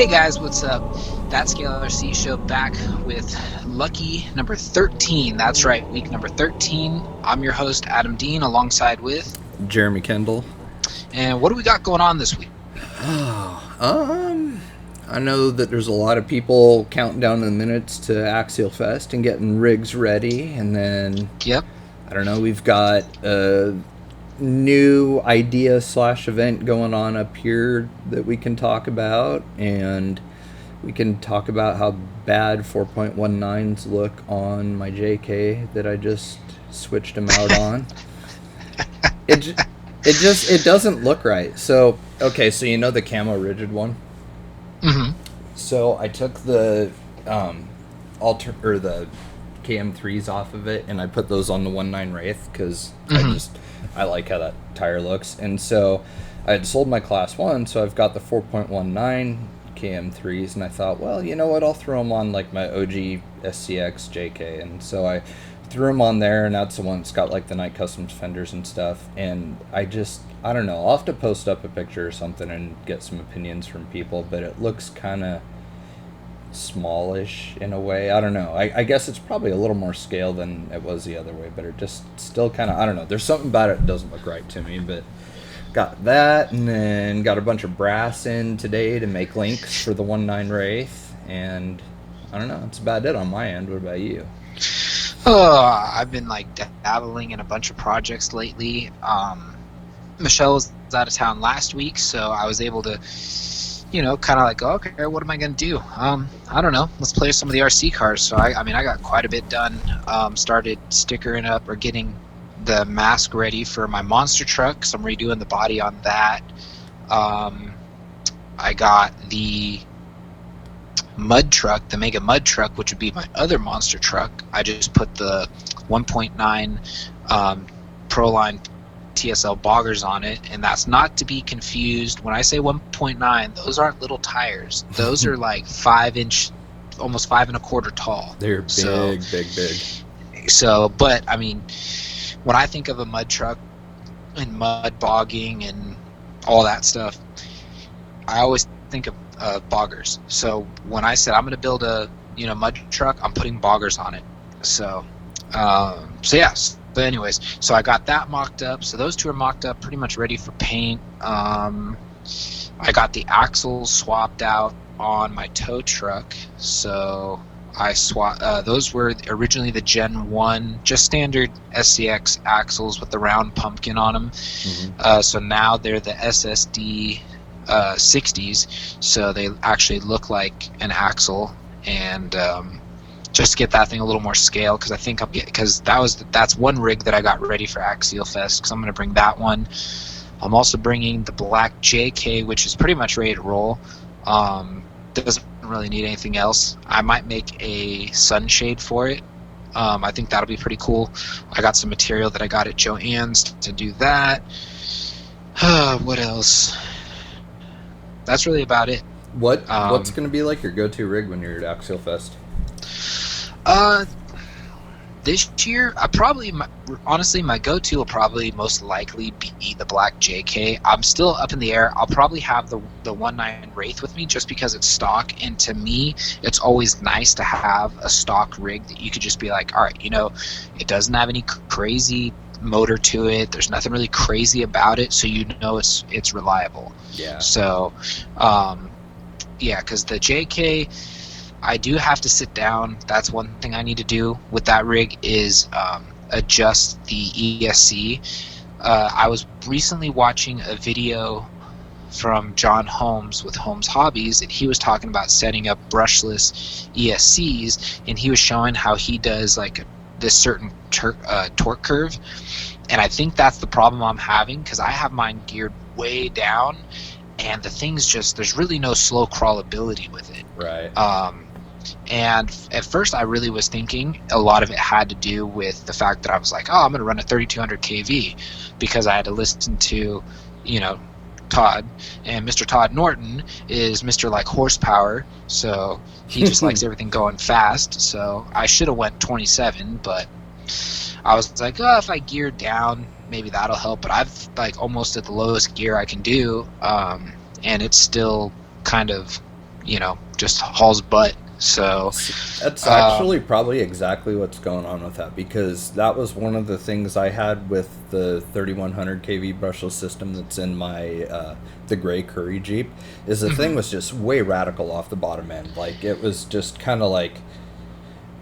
Hey guys, what's up? That Scalar C show back with lucky number 13. That's right, week number 13. I'm your host, Adam Dean, alongside with. Jeremy Kendall. And what do we got going on this week? I know that there's a lot of people counting down the minutes to Axial Fest and getting rigs ready, and then Yep. I don't know. We've got a new idea / event going on up here that we can talk about, and we can talk about how bad 4.19s look on my JK that I just switched them out on. It doesn't look right. So okay, so you know the camo rigid one. Mm-hmm. So I took the the KM3s off of it, and I put those on the 1.9 Wraith because I like how that tire looks. And so I had sold my Class 1, so I've got the 4.19 KM3s, and I thought, well, you know what, I'll throw them on like my OG SCX JK. And so I threw them on there, and that's the one that's got like the Night Customs fenders and stuff. And I don't know, I'll have to post up a picture or something and get some opinions from people, but it looks kind of smallish in a way. I don't know. I guess it's probably a little more scale than it was the other way, but it just still kind of, I don't know. There's something about it that doesn't look right to me, but got that, and then got a bunch of brass in today to make links for the 1.9 Wraith, and I don't know. That's about it on my end. What about you? I've been like dabbling in a bunch of projects lately. Michelle was out of town last week, so I was able to kind of like, okay, what am I going to do? I don't know. Let's play some of the RC cars. So, I got quite a bit done. Started stickering up or getting the mask ready for my monster truck, so I'm redoing the body on that. I got the mud truck, the Mega Mud truck, which would be my other monster truck. I just put the 1.9 Proline TSL boggers on it, and that's not to be confused. When I say 1.9, those aren't little tires. Those are like 5-inch, almost 5.25 tall. They're big. So, but I mean, when I think of a mud truck and mud bogging and all that stuff, I always think of boggers. So when I said I'm going to build a mud truck, I'm putting boggers on it. So yes. But anyways, so I got that mocked up. So those two are mocked up, pretty much ready for paint. I got the axles swapped out on my tow truck. So I swapped. Those were originally the Gen 1, just standard SCX axles with the round pumpkin on them. Mm-hmm. So now they're the SSD 60s. So they actually look like an axle, and just get that thing a little more scale, because I think that's one rig that I got ready for Axial Fest, because I'm going to bring that one. I'm also bringing the black JK, which is pretty much ready to roll. Doesn't really need anything else. I might make a sunshade for it. I think that'll be pretty cool. I got some material that I got at Joann's to do that. What else? That's really about it. What's going to be like your go-to rig when you're at Axial Fest? This year, honestly, my go-to will probably most likely be the black JK. I'm still up in the air. I'll probably have the 1.9 Wraith with me just because it's stock, and to me, it's always nice to have a stock rig that you could just be like, all right, it doesn't have any crazy motor to it. There's nothing really crazy about it, so it's reliable. Yeah. So, because the JK, I do have to sit down. That's one thing I need to do with that rig is adjust the ESC. I was recently watching a video from John Holmes with Holmes Hobbies, and he was talking about setting up brushless ESCs, and he was showing how he does like this certain torque curve. And I think that's the problem I'm having, because I have mine geared way down, and the thing's there's really no slow crawlability with it. Right. And at first I really was thinking a lot of it had to do with the fact that I was like, I'm going to run a 3200 kV, because I had to listen to, Todd, and Mr. Todd Norton is Mr. like horsepower, so he just likes everything going fast. So I should have went 27, but I was like, if I gear down, maybe that'll help. But I've like almost at the lowest gear I can do, and it's still kind of just hauls butt. So That's actually probably exactly what's going on with that, because that was one of the things I had with the 3100 kV brushless system that's in my the gray Curry Jeep. Is the thing was just way radical off the bottom end. Like it was just kind of like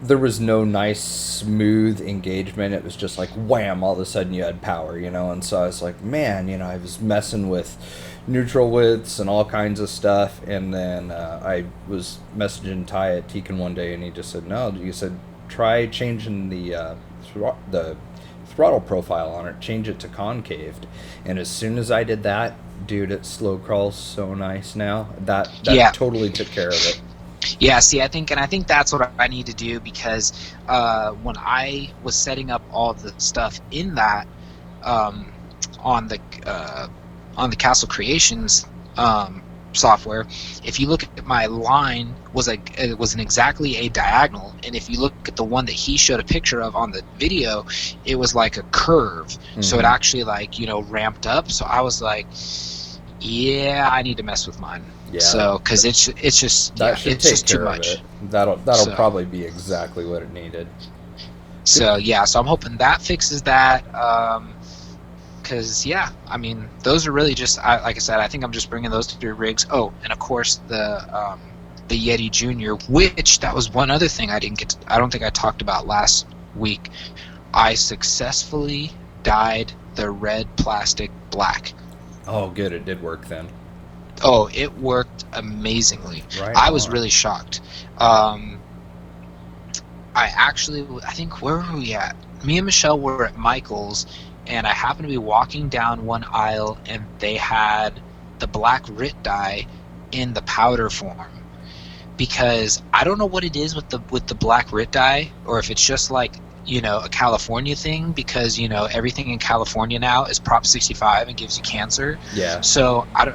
there was no nice smooth engagement. It was just like wham, all of a sudden you had power, and so I was like, man, I was messing with neutral widths and all kinds of stuff, and then I was messaging Ty at Tekin one day, and he just said, no, you said try changing the throttle profile on it, change it to concaved, and as soon as I did that, dude, it slow crawls so nice now. That totally took care of it. Yeah, see, I think that's what I need to do, because when I was setting up all the stuff in that on the Castle Creations software, if you look at my line, it wasn't exactly a diagonal, and if you look at the one that he showed a picture of on the video, it was like a curve. So it actually ramped up. So I was like, yeah, I need to mess with mine. Yeah. So because it's just too much. That'll probably be exactly what it needed. So I'm hoping that fixes that. Because I mean, those are really just like I said, I think I'm just bringing those 3 rigs. Oh, and of course the Yeti Junior, which that was one other thing I don't think I talked about last week. I successfully dyed the red plastic black. Oh, good, it did work then. Oh, it worked amazingly. Right I was really shocked. I think, where were we at? Me and Michelle were at Michael's, and I happened to be walking down one aisle, and they had the black RIT dye in the powder form. Because I don't know what it is with the black RIT dye, or if it's just like a California thing, because everything in California now is Prop 65 and gives you cancer. Yeah. So I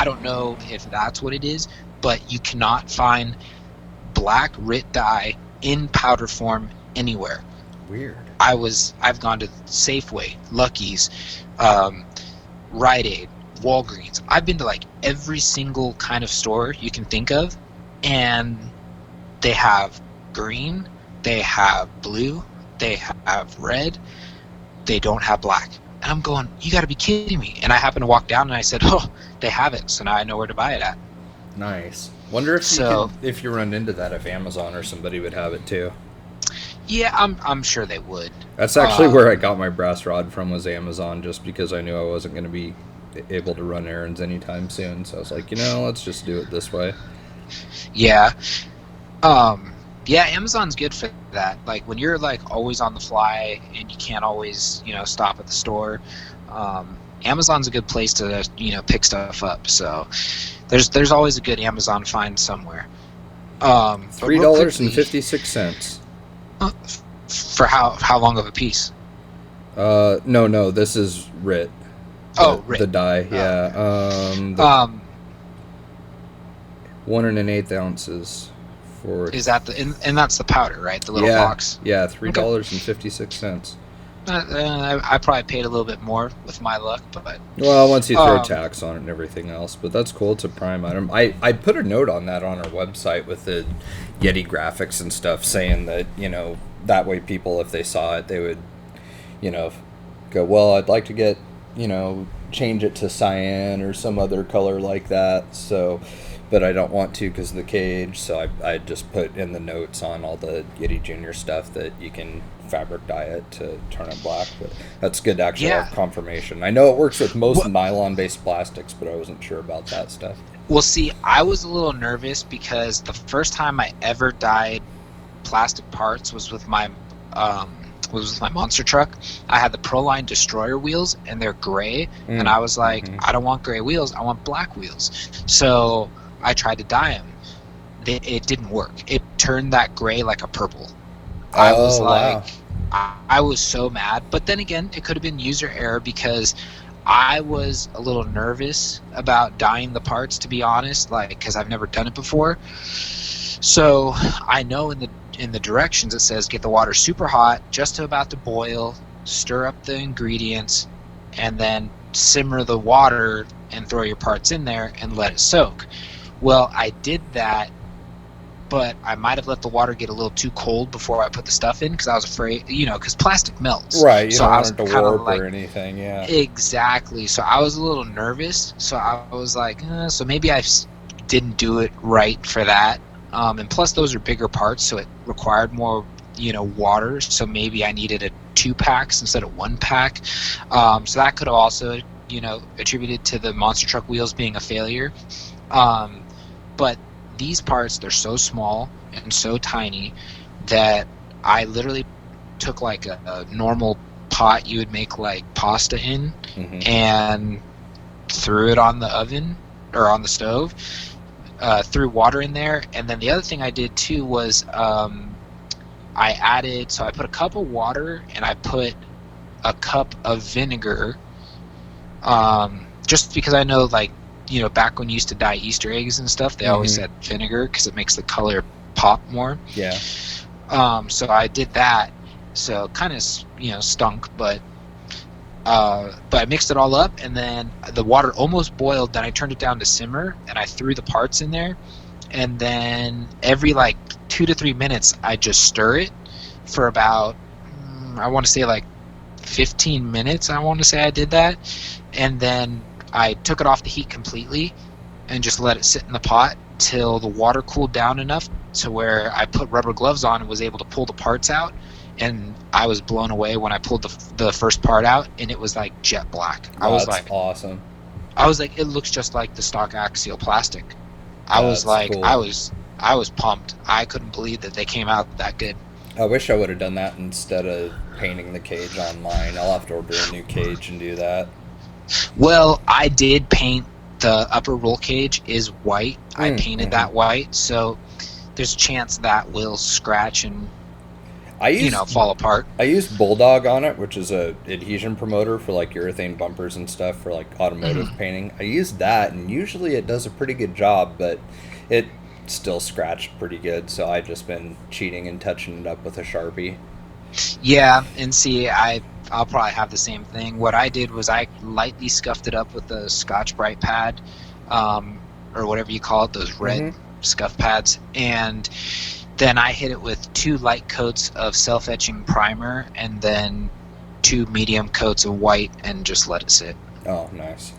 don't know if that's what it is, but you cannot find black RIT dye in powder form anywhere. Weird. I've gone to Safeway, Lucky's, Rite Aid, Walgreens. I've been to like every single kind of store you can think of, and they have green, they have blue, they have red, they don't have black. And I'm going, you got to be kidding me. And I happened to walk down, and I said, oh, they have it, so now I know where to buy it at. Nice. Wonder if you run into that, if Amazon or somebody would have it too. Yeah, I'm sure they would. That's actually where I got my brass rod from, was Amazon, just because I knew I wasn't going to be able to run errands anytime soon. So I was like, let's just do it this way. Yeah. Yeah, Amazon's good for that. Like when you're like always on the fly and you can't always, stop at the store, Amazon's a good place to, pick stuff up. So there's always a good Amazon find somewhere. $3.56. For how long of a piece? No, this is RIT. RIT. The dye, yeah. 1 1/8 ounces. Is that and that's the powder, right? The little box. Yeah, $3.56. I probably paid a little bit more with my luck, but well, once you throw tax on it and everything else, but that's cool. It's a prime item. I put a note on that on our website with the Yeti graphics and stuff, saying that that way people, if they saw it, they would go, well, I'd like to get change it to cyan or some other color like that. So. But I don't want to because of the cage, so I just put in the notes on all the Yeti Junior stuff that you can fabric dye it to turn it black. But that's good actual confirmation. I know it works with most nylon-based plastics, but I wasn't sure about that stuff. Well, see, I was a little nervous because the first time I ever dyed plastic parts was with my monster truck. I had the Proline Destroyer wheels, and they're gray, and I was like, I don't want gray wheels, I want black wheels. So I tried to dye them. It didn't work. It turned that gray like a purple. I was like, wow. I was so mad. But then again, it could have been user error because I was a little nervous about dyeing the parts, to be honest, because I've never done it before. So I know in the directions it says get the water super hot, just about to boil, stir up the ingredients, and then simmer the water and throw your parts in there and let it soak. Well, I did that, but I might have let the water get a little too cold before I put the stuff in because I was afraid, because plastic melts. Right, you So don't I want was it to kind of warp like, or anything, yeah. exactly. So I was a little nervous. So I was like, so maybe didn't do it right for that. And plus, those are bigger parts, so it required more, water. So maybe I needed a 2-packs instead of 1-pack. So that could have also, attributed to the monster truck wheels being a failure. But these parts, they're so small and so tiny that I literally took like a normal pot you would make like pasta in, and threw it on the oven or on the stove, threw water in there. And then the other thing I did too was I put a cup of water and I put a cup of vinegar, just because I know, like, back when you used to dye Easter eggs and stuff, they always said vinegar because it makes the color pop more. Yeah. So I did that. So kind of, stunk, but I mixed it all up, and then the water almost boiled. Then I turned it down to simmer, and I threw the parts in there, and then every like 2 to 3 minutes, I just stir it for about, I want to say like 15 minutes. I want to say I did that, and then I took it off the heat completely and just let it sit in the pot till the water cooled down enough to where I put rubber gloves on and was able to pull the parts out. And I was blown away when I pulled the first part out, and it was like jet black. I was like, awesome. I was like, it looks just like the stock axial plastic. I was like, cool. I was pumped. I couldn't believe that they came out that good. I wish I would have done that instead of painting the cage on mine. I'll have to order a new cage and do that. Well, I did paint the upper roll cage is white. I painted that white, so there's a chance that will scratch and fall apart. I used Bulldog on it, which is a adhesion promoter for like urethane bumpers and stuff for like automotive painting. I used that, and usually it does a pretty good job, but it still scratched pretty good. So I just been cheating and touching it up with a Sharpie. Yeah, and see, I'll probably have the same thing. What I did was I lightly scuffed it up with a Scotch-Brite pad, or whatever you call it, those red scuff pads, and then I hit it with 2 light coats of self-etching primer and then 2 medium coats of white and just let it sit. Oh, nice.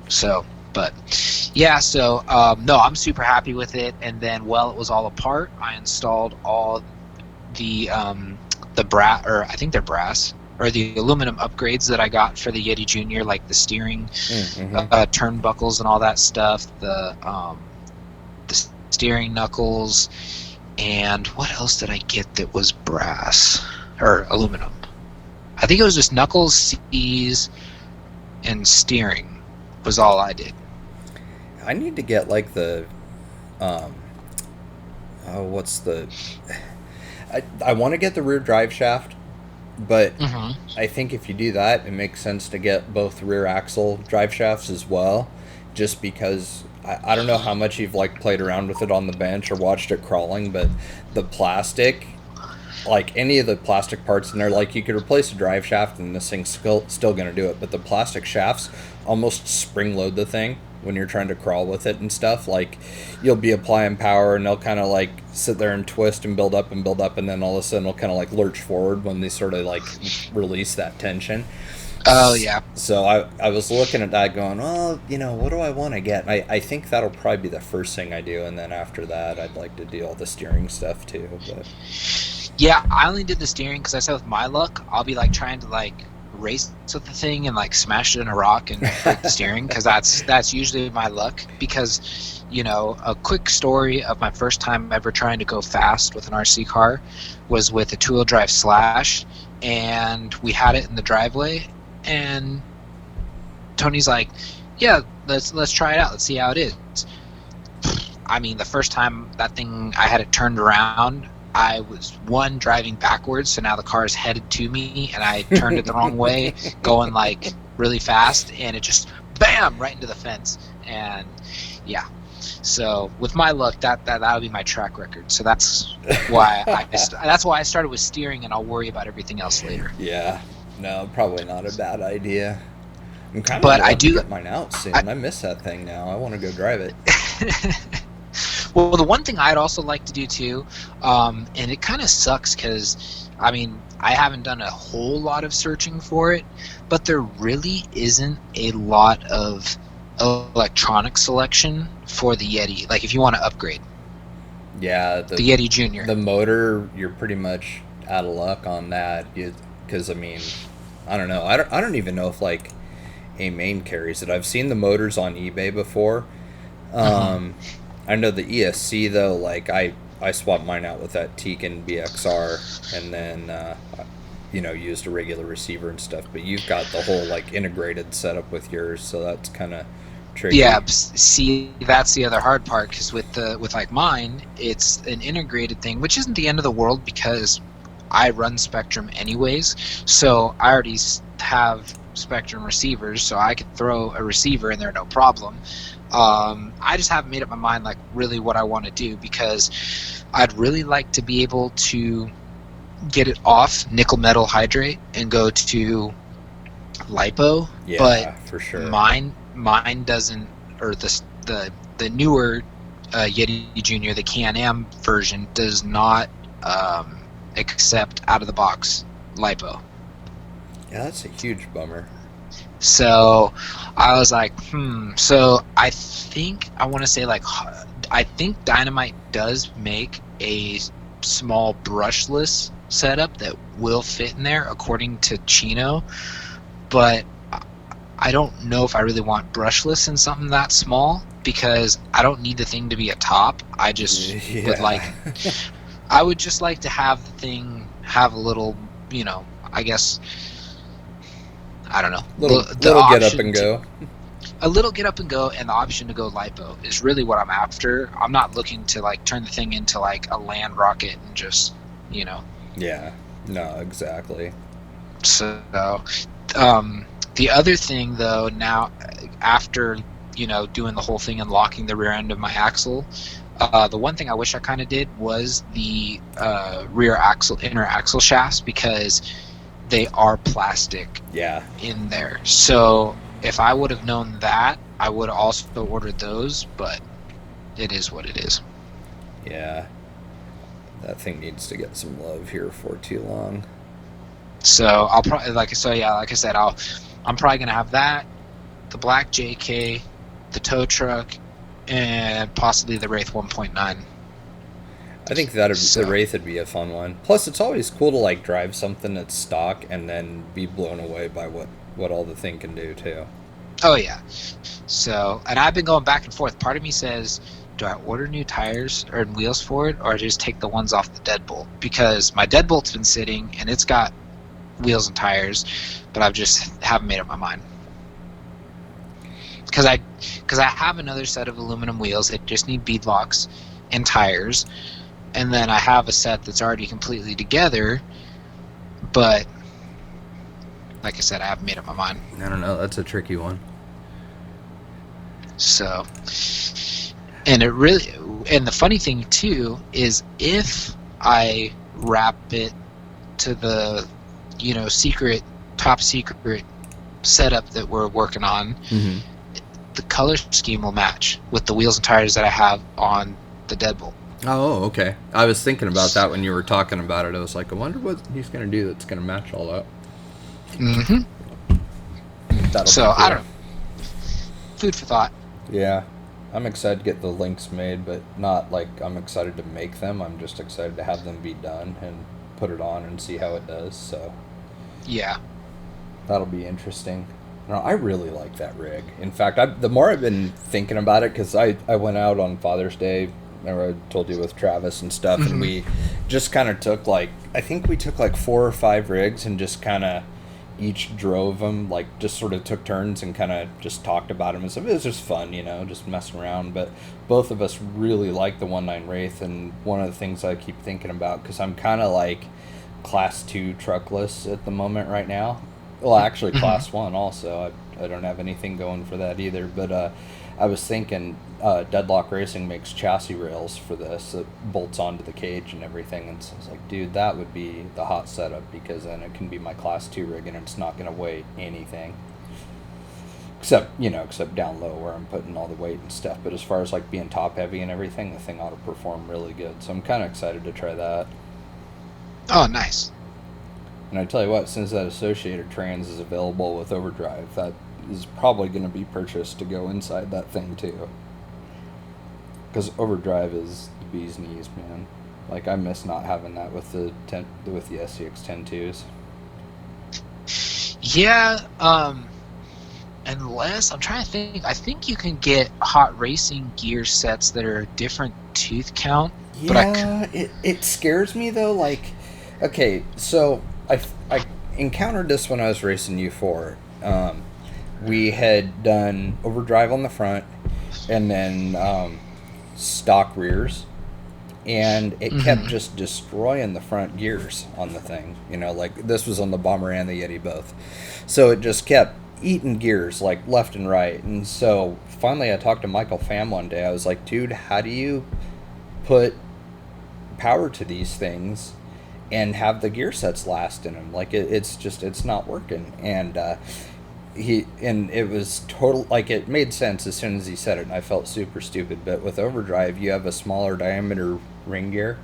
So, but yeah, so no, I'm super happy with it. And then while it was all apart, I installed all the brass, or I think they're brass, or the aluminum upgrades that I got for the Yeti Junior, like the steering turnbuckles and all that stuff, the steering knuckles, and what else did I get that was brass or aluminum? I think it was just knuckles, C's, and steering was all I did. I need to get like the I want to get the rear drive shaft, but I think if you do that, it makes sense to get both rear axle drive shafts as well, just because I don't know how much you've like played around with it on the bench or watched it crawling, but the plastic, like any of the plastic parts in there, like you could replace a drive shaft and this thing's still going to do it, but the plastic shafts almost spring load the thing when you're trying to crawl with it and stuff. Like you'll be applying power and they'll kind of like sit there and twist and build up, and then all of a sudden it'll kind of like lurch forward when they sort of like release that tension. Oh yeah. So I was looking at that going, well, what do I want to get? I think that'll probably be the first thing I do, and then after that I'd like to do all the steering stuff too. But yeah, I only did the steering because I said with my luck, I'll be like trying to like race with the thing and like smash it in a rock and break the steering, because that's usually my luck. Because a quick story of my first time ever trying to go fast with an RC car was with a 2-wheel drive Slash, and we had it in the driveway, and Tony's like, yeah, let's try it out, let's see how it is. I mean, the first time that thing, I had it turned around, I was driving backwards, so now the car is headed to me, and I turned it the wrong way, going like really fast, and it just bam right into the fence. And yeah, so with my luck, that'll be my track record. So that's why I started with steering, and I'll worry about everything else later. Yeah, no, probably not a bad idea. I'm kind of to get mine out soon. I miss that thing now. I want to go drive it. Well, the one thing I'd also like to do too, and it kind of sucks because, I mean, I haven't done a whole lot of searching for it, but there really isn't a lot of electronic selection for the Yeti. Like, if you want to upgrade Yeah, the Yeti Junior. the motor, you're pretty much out of luck on that. Because I mean, I don't know. I don't even know if like a main carries it. I've seen the motors on eBay before. Mm-hmm. Um, I know the ESC though. Like I swapped mine out with that Tekin BXR, and then used a regular receiver and stuff. But you've got the whole like integrated setup with yours, so that's kind of tricky. Yeah, see, that's the other hard part because with like mine, it's an integrated thing, which isn't the end of the world because I run Spectrum anyways. So I already have Spectrum receivers, so I could throw a receiver in there no problem. I just haven't made up my mind like really what I want to do because I'd really like to be able to get it off nickel metal hydrate and go to lipo, but Yeah, for sure. mine doesn't, or the newer Yeti Junior, the Can-Am version, does not accept out of the box lipo. Yeah, that's a huge bummer. So I was like, So I think I want to say like I think Dynamite does make a small brushless setup that will fit in there according to Chino, but I don't know if I really want brushless in something that small because I don't need the thing to be a top. I just would like, Yeah. I would just like to have the thing have a little, I guess, I don't know, the little get up option and to, go. a little get up and go, and the option to go lipo is really what I'm after. I'm not looking to like turn the thing into like a land rocket and just, you know. Yeah. No, exactly. So, the other thing though, now after doing the whole thing and locking the rear end of my axle, the one thing I wish I kind of did was the inner axle shafts because they are plastic Yeah. in there. So if I would have known that, I would have also ordered those. But it is what it is. Yeah. That thing needs to get some love here for too long. So I'll probably like I said, I'm probably gonna have that, the black JK, the tow truck, and possibly the Wraith 1.9. I think that So, the Wraith would be a fun one. Plus, it's always cool to like drive something that's stock and then be blown away by what all the thing can do too. oh yeah. So, and I've been going back and forth. Part of me says, do I order new tires or wheels for it, or just take the ones off the deadbolt? Because my deadbolt's been sitting and it's got wheels and tires, but I've just haven't made up my mind. Because I have another set of aluminum wheels that just need beadlocks and tires, and then I have a set that's already completely together, but like I said, I haven't made up my mind. I don't know. That's a tricky one. So, and the funny thing too is if I wrap it to the, top secret setup that we're working on, Mm-hmm. the color scheme will match with the wheels and tires that I have on the deadbolt. Oh, okay. I was thinking about that when you were talking about it. I was like, I wonder what he's going to do that's going to match all that. Mm-hmm. That'll So, be cool. I don't know. Food for thought. Yeah. I'm excited to get the links made, but not like I'm excited to make them. I'm just excited to have them be done and put it on and see how it does. So Yeah. that'll be interesting. No, I really like that rig. In fact, the more I've been thinking about it, because I went out on Father's Day, remember I told you with Travis and stuff, and we just kind of took I think we took like 4 or 5 rigs and just kind of each drove them, like just sort of took turns and kind of just talked about them and stuff. It was just fun, just messing around. But both of us really like the 1.9 Wraith, and one of the things I keep thinking about, because I'm kind of like class 2 truckless at the moment right now. Well, actually, class 1 also. I don't have anything going for that either. But I was thinking Deadlock Racing makes chassis rails for this that bolts onto the cage and everything. And so I was like, dude, that would be the hot setup, because then it can be my class 2 rig and it's not going to weigh anything. except down low where I'm putting all the weight and stuff. But as far as like being top heavy and everything, the thing ought to perform really good. So I'm kind of excited to try that. Oh, nice. And I tell you what, since that associated trans is available with overdrive, that is probably going to be purchased to go inside that thing too. Because overdrive is the bee's knees, man. Like I miss not having that with the SCX 10.2s. Yeah, unless I'm trying to think, I think you can get hot racing gear sets that are a different tooth count. Yeah, it scares me though. Like, okay, so I encountered this when I was racing U4. We had done overdrive on the front, and then stock rears, and it kept just destroying the front gears on the thing. Like this was on the Bomber and the Yeti both, so it just kept eating gears like left and right. And so finally I talked to Michael Pham one day. I was like, dude, how do you put power to these things and have the gear sets last in them? Like it's not working. And it was total, like it made sense as soon as he said it, and I felt super stupid. But with overdrive you have a smaller diameter ring gear,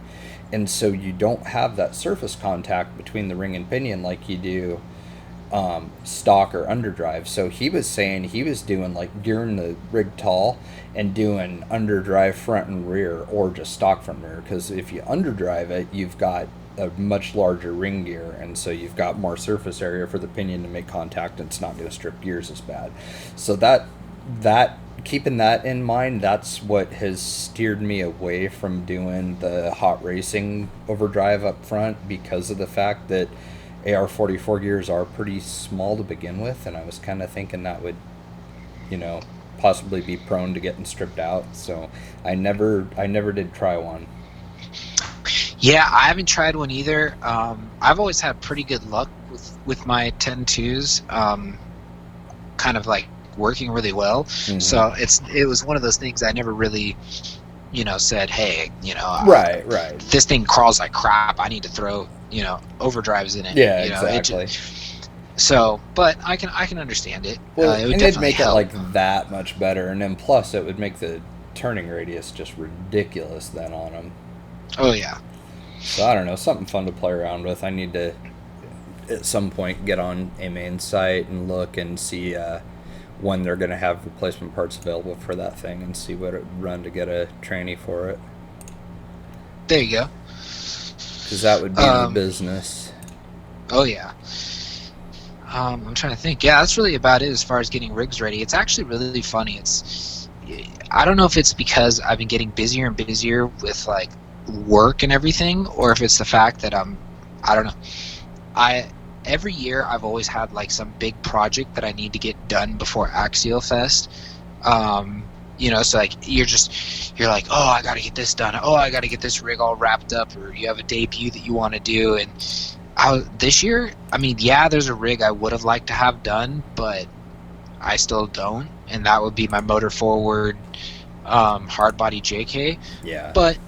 and so you don't have that surface contact between the ring and pinion like you do stock or underdrive. So he was saying he was doing like gearing the rig tall and doing underdrive front and rear, or just stock front and rear, because if you underdrive it you've got a much larger ring gear, and so you've got more surface area for the pinion to make contact, and it's not going to strip gears as bad. So that keeping that in mind, that's what has steered me away from doing the hot racing overdrive up front, because of the fact that AR-44 gears are pretty small to begin with, and I was kind of thinking that would, possibly be prone to getting stripped out. So I never did try one. Yeah, I haven't tried one either. I've always had pretty good luck with my 10.2s, kind of like working really well. So it was one of those things I never really, said, hey, right. This thing crawls like crap. I need to throw, overdrives in it. Yeah, exactly. So, but I can understand it. Well, it would and definitely it'd make help. it like that much better, and then plus it would make the turning radius just ridiculous then on them. Oh yeah. So I don't know, something fun to play around with. I need to at some point get on a main site and look and see when they're going to have replacement parts available for that thing, and see what it run to get a tranny for it. There you go. Because that would be the business. Oh yeah. I'm trying to think. Yeah, that's really about it as far as getting rigs ready. It's actually really funny. I don't know if it's because I've been getting busier and busier with like work and everything, or if it's the fact that I don't know. Every year I've always had like some big project that I need to get done before Axial Fest. So like you're like, oh, I gotta get this done. Oh, I gotta get this rig all wrapped up, or you have a debut that you want to do. And this year, there's a rig I would have liked to have done, but I still don't, and that would be my motor forward hard body JK. Yeah. But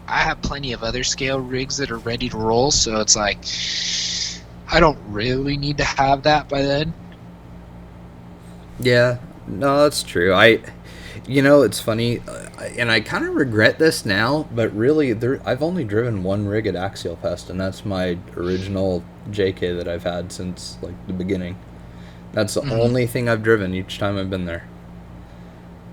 I have plenty of other scale rigs that are ready to roll, so it's like I don't really need to have that by then. Yeah, no, that's true. It's funny, and I kind of regret this now, but really, I've only driven one rig at Axial Fest, and that's my original JK that I've had since like the beginning. That's the only thing I've driven each time I've been there.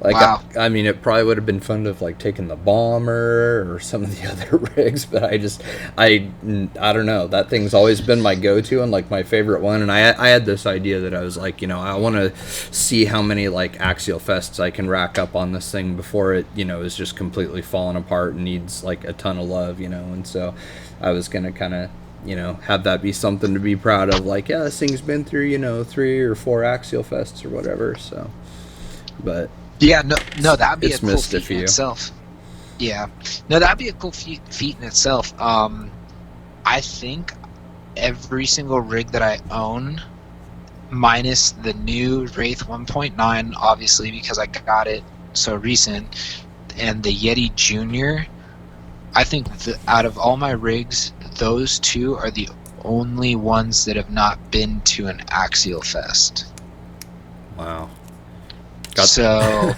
Like, wow. It probably would have been fun to have like taken the Bomber or some of the other rigs, but I don't know. That thing's always been my go-to and like my favorite one. And I had this idea that I was like, I want to see how many like Axial Fests I can rack up on this thing before it, is just completely falling apart and needs like a ton of love, And so I was gonna kind of, have that be something to be proud of. Like, yeah, this thing's been through, 3 or 4 Axial Fests or whatever. So, but. Yeah, no, that'd be a cool feat in itself. Yeah, no, that'd be a cool feat in itself. I think every single rig that I own, minus the new Wraith 1.9, obviously because I got it so recent, and the Yeti Junior, I think out of all my rigs, those two are the only ones that have not been to an Axial Fest. Wow. So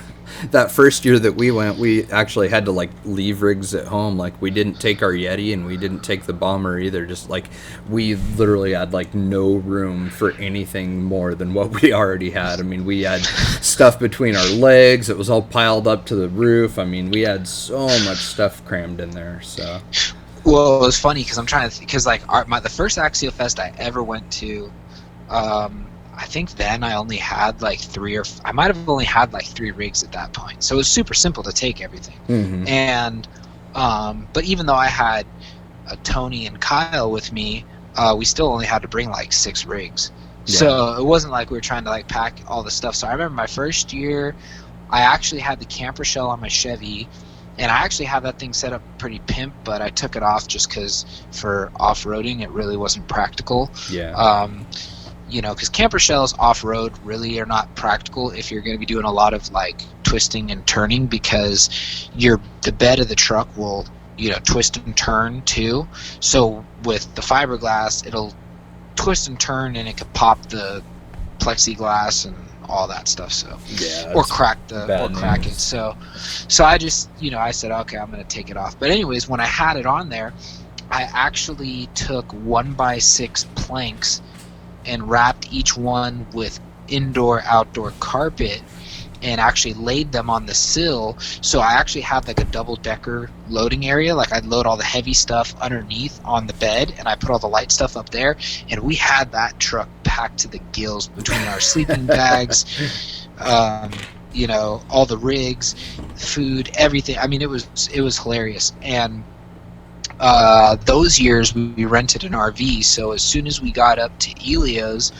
that first year that we went, we actually had to like leave rigs at home. Like we didn't take our Yeti and we didn't take the bomber either. Just like we literally had like no room for anything more than what we already had. I mean, we had stuff between our legs. It was all piled up to the roof. I mean, we had so much stuff crammed in there. So, well, it was funny because I'm trying to because like the first Axial Fest I ever went to, I think then I only had like I might have only had like 3 rigs at that point. So it was super simple to take everything. mm-hmm. And, but even though I had Tony and Kyle with me, we still only had to bring like 6 rigs. Yeah. So it wasn't like we were trying to like pack all the stuff. So I remember my first year, I actually had the camper shell on my Chevy, and I actually had that thing set up pretty pimp, but I took it off just because for off-roading it really wasn't practical. Yeah. You know, because camper shells off-road really are not practical if you're going to be doing a lot of like twisting and turning, because the bed of the truck will, you know, twist and turn too. So with the fiberglass, it'll twist and turn and it could pop the plexiglass and all that stuff. So yeah, or crack it. So I just, you know, I said, okay, I'm going to take it off. But anyways, when I had it on there, I actually took 1x6 planks and wrapped each one with indoor-outdoor carpet and actually laid them on the sill. So I actually had like a double-decker loading area. Like I'd load all the heavy stuff underneath on the bed, and I put all the light stuff up there. And we had that truck packed to the gills between our sleeping bags, you know, all the rigs, food, everything. I mean, it was hilarious. And those years we rented an RV, so as soon as we got up to Elio's,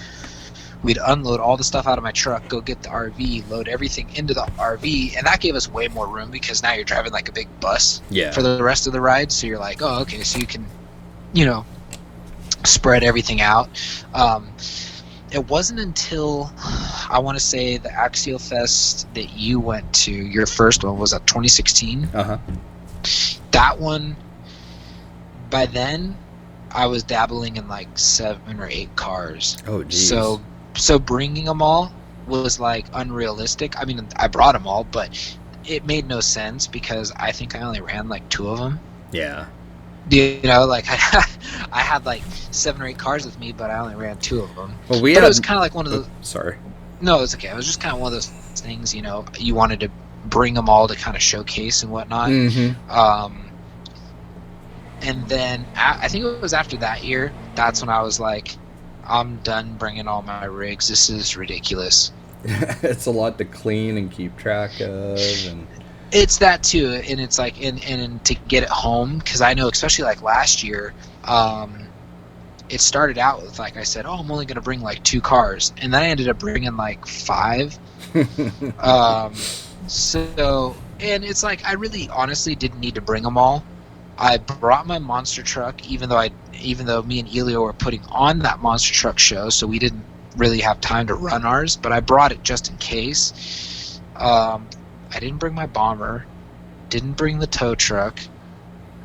we'd unload all the stuff out of my truck, go get the RV, load everything into the RV, and that gave us way more room because now you're driving like a big bus for the rest of the ride. So you're like, oh, okay, so you can, you know, spread everything out. It wasn't until I want to say the Axial Fest that you went to, your first one was that 2016. That one. By then, I was dabbling in like 7 or 8 cars. Oh, geez. So bringing them all was like unrealistic. I mean, I brought them all, but it made no sense because I think I only ran like 2 of them. Yeah. You know, like I had like 7 or 8 cars with me, but I only ran 2 of them. Well, it was kind of like one of those. Sorry. No, it's okay. It was just kind of one of those things. You know, you wanted to bring them all to kind of showcase and whatnot. Mm-hmm. And then I think it was after that year, that's when I was like, I'm done bringing all my rigs. This is ridiculous. It's a lot to clean and keep track of. And it's that too. And it's like, and to get it home, because I know, especially like last year, it started out with, like I said, oh, I'm only going to bring like 2 cars. And then I ended up bringing like 5. So, and it's like, I really honestly didn't need to bring them all. I brought my monster truck, even though me and Elio were putting on that monster truck show, so we didn't really have time to run ours. But I brought it just in case. I didn't bring my bomber, didn't bring the tow truck.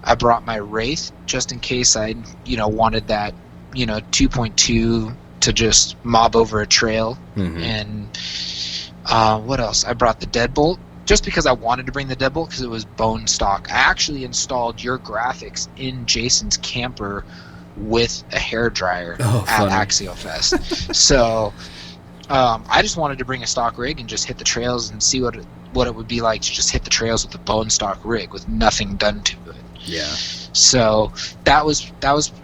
I brought my Wraith just in case I, you know, wanted that, you know, 2.2 to just mob over a trail. Mm-hmm. And what else? I brought the Deadbolt. Just because I wanted to bring the Deadbolt because it was bone stock. I actually installed your graphics in Jason's camper with a hairdryer at Axial Fest. So I just wanted to bring a stock rig and just hit the trails and see what it would be like to just hit the trails with a bone stock rig with nothing done to it. Yeah. So that was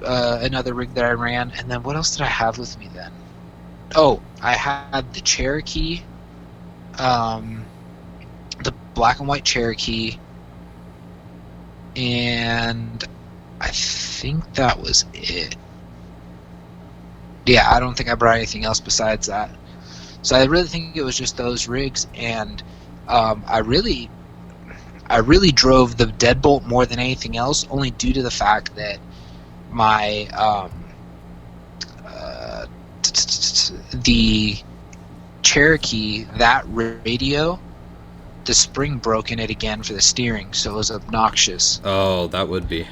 another rig that I ran. And then what else did I have with me then? Oh, I had the Cherokee. The black and white Cherokee, and I think that was it. Yeah, I don't think I brought anything else besides that. So I really think it was just those rigs, and I really drove the Deadbolt more than anything else, only due to the fact that my the Cherokee, that radio, the spring broke in it again for the steering, so it was obnoxious. Oh, that would be.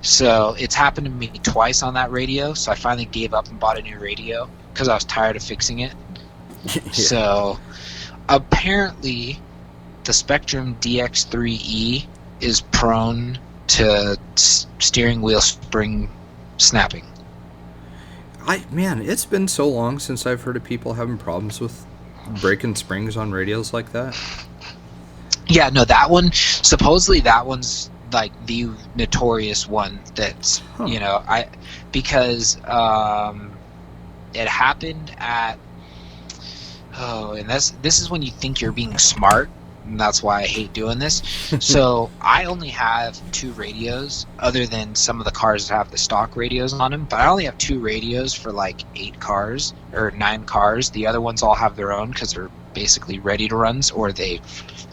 So it's happened to me twice on that radio, so I finally gave up and bought a new radio because I was tired of fixing it. Yeah. So apparently the Spectrum DX3E is prone to steering wheel spring snapping. Man, it's been so long since I've heard of people having problems with breaking springs on radios like that. Yeah, no, that one, supposedly that one's like the notorious one that's, because it happened at, and this is when you think you're being smart, and that's why I hate doing this. So I only have 2 radios, other than some of the cars that have the stock radios on them, but I only have 2 radios for like 8 cars or 9 cars. The other ones all have their own because they're basically ready to runs, or they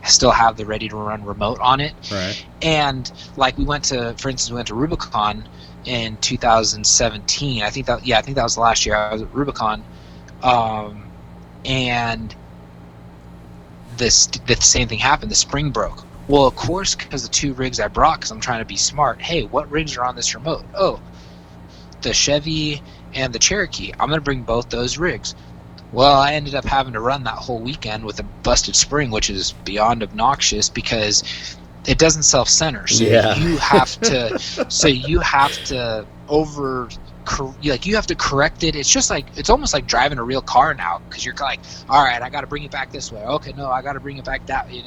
still have the ready to run remote on it. Right. And like we went to Rubicon in 2017. I think that was the last year I was at Rubicon, and the same thing happened. The spring broke. Well, of course, because the 2 rigs I brought, because I'm trying to be smart. Hey, what rigs are on this remote? Oh, the Chevy and the Cherokee. I'm going to bring both those rigs. Well, I ended up having to run that whole weekend with a busted spring, which is beyond obnoxious because it doesn't self-center. So you have to. So you have to you have to correct it. It's almost like driving a real car now, because you're like, all right, I got to bring it back this way. Okay, no, I got to bring it back that way.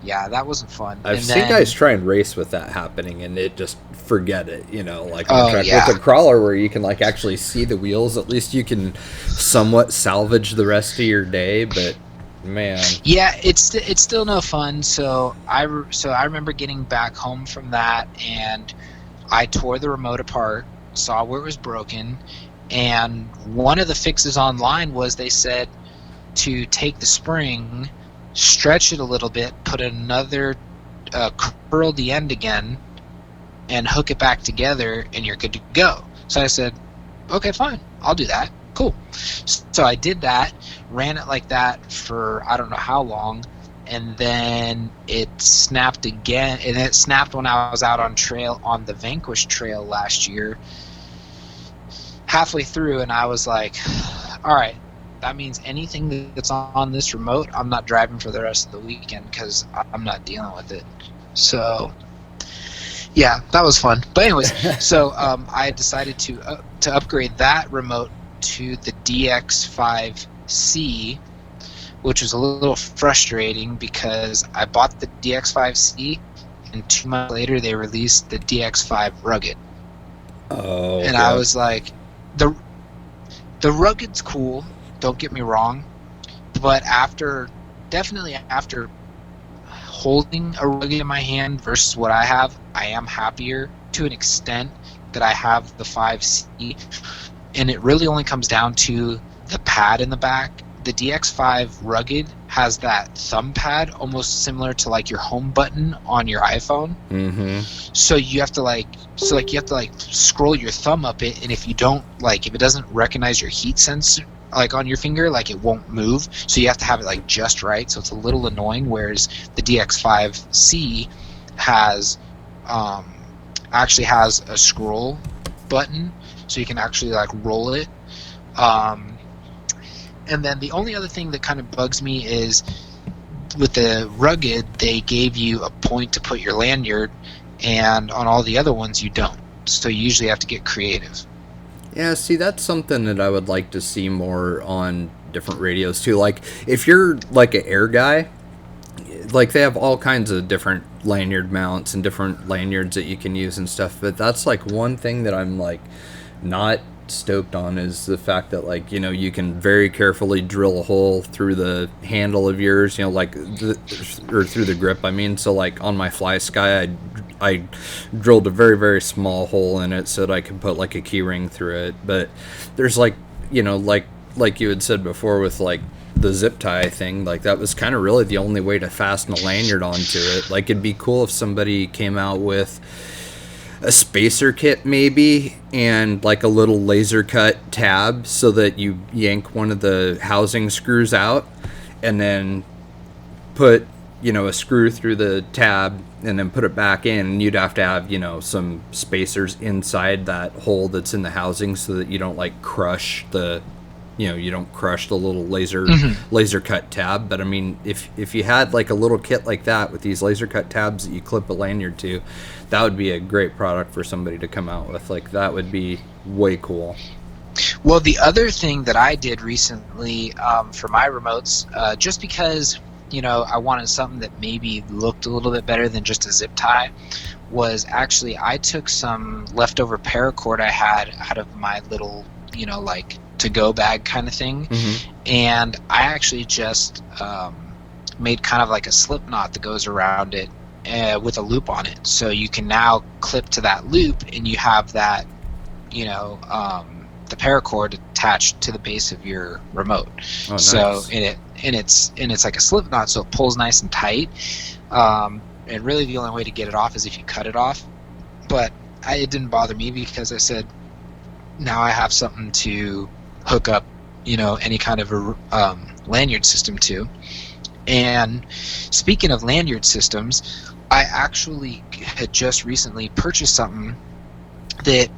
Yeah, that wasn't fun. I've seen guys try and race with that happening, and it just forget it. Like on track with a crawler where you can like actually see the wheels. At least you can somewhat salvage the rest of your day. But man, yeah, it's still no fun. So I remember getting back home from that, and I tore the remote apart, saw where it was broken, and one of the fixes online was they said to take the spring, stretch it a little bit, put another curl the end again, and hook it back together, and you're good to go. So I said, okay, fine, I'll do that. Cool. So I did that, ran it like that for I don't know how long, and then it snapped again, and it snapped when I was out on the Vanquish Trail last year, halfway through, and I was like, all right, that means anything that's on this remote, I'm not driving for the rest of the weekend because I'm not dealing with it. So yeah, that was fun. But anyways, so I decided to upgrade that remote to the DX5C, which was a little frustrating because I bought the DX5C, and 2 months later they released the DX5 Rugged. Oh. And I was like, the Rugged's cool, don't get me wrong, but after holding a Rugged in my hand versus what I have, I am happier to an extent that I have the 5C, and it really only comes down to the pad in the back. The DX5 Rugged has that thumb pad almost similar to like your home button on your iPhone. Mm-hmm. So you have to scroll your thumb up it, and if it doesn't recognize your heat sensor like on your finger, like it won't move. So you have to have it like just right. So it's a little annoying. Whereas the DX5C actually has a scroll button, so you can actually like roll it. And then the only other thing that kind of bugs me is with the Rugged, they gave you a point to put your lanyard, and on all the other ones you don't. So you usually have to get creative. Yeah, see, that's something that I would like to see more on different radios too. Like, if you're like an air guy, like they have all kinds of different lanyard mounts and different lanyards that you can use and stuff. But that's like one thing that I'm like not stoked on, is the fact that like, you can very carefully drill a hole through the handle of yours, or through the grip, I mean. So like on my Fly Sky, I drilled a very, very small hole in it so that I could put like a key ring through it. But there's like, like you had said before with like the zip tie thing, like that was kind of really the only way to fasten a lanyard onto it. Like, it'd be cool if somebody came out with a spacer kit maybe, and like a little laser cut tab so that you yank one of the housing screws out and then put a screw through the tab and then put it back in, and you'd have to have some spacers inside that hole that's in the housing so that you don't like crush the you don't crush the little laser Mm-hmm. laser cut tab. But I mean, if you had like a little kit like that with these laser cut tabs that you clip a lanyard to, that would be a great product for somebody to come out with. Like, that would be way cool. Well, the other thing that I did recently for my remotes, just because I wanted something that maybe looked a little bit better than just a zip tie, was actually I took some leftover paracord I had out of my little like to-go bag kind of thing, and I actually just made kind of like a slip knot that goes around it with a loop on it, so you can now clip to that loop and you have that the paracord attached to the base of your remote. Oh, nice. So it's like a slip knot, so it pulls nice and tight. And really the only way to get it off is if you cut it off. But it didn't bother me because I said, now I have something to hook up, any kind of a lanyard system to. And speaking of lanyard systems, I actually had just recently purchased something that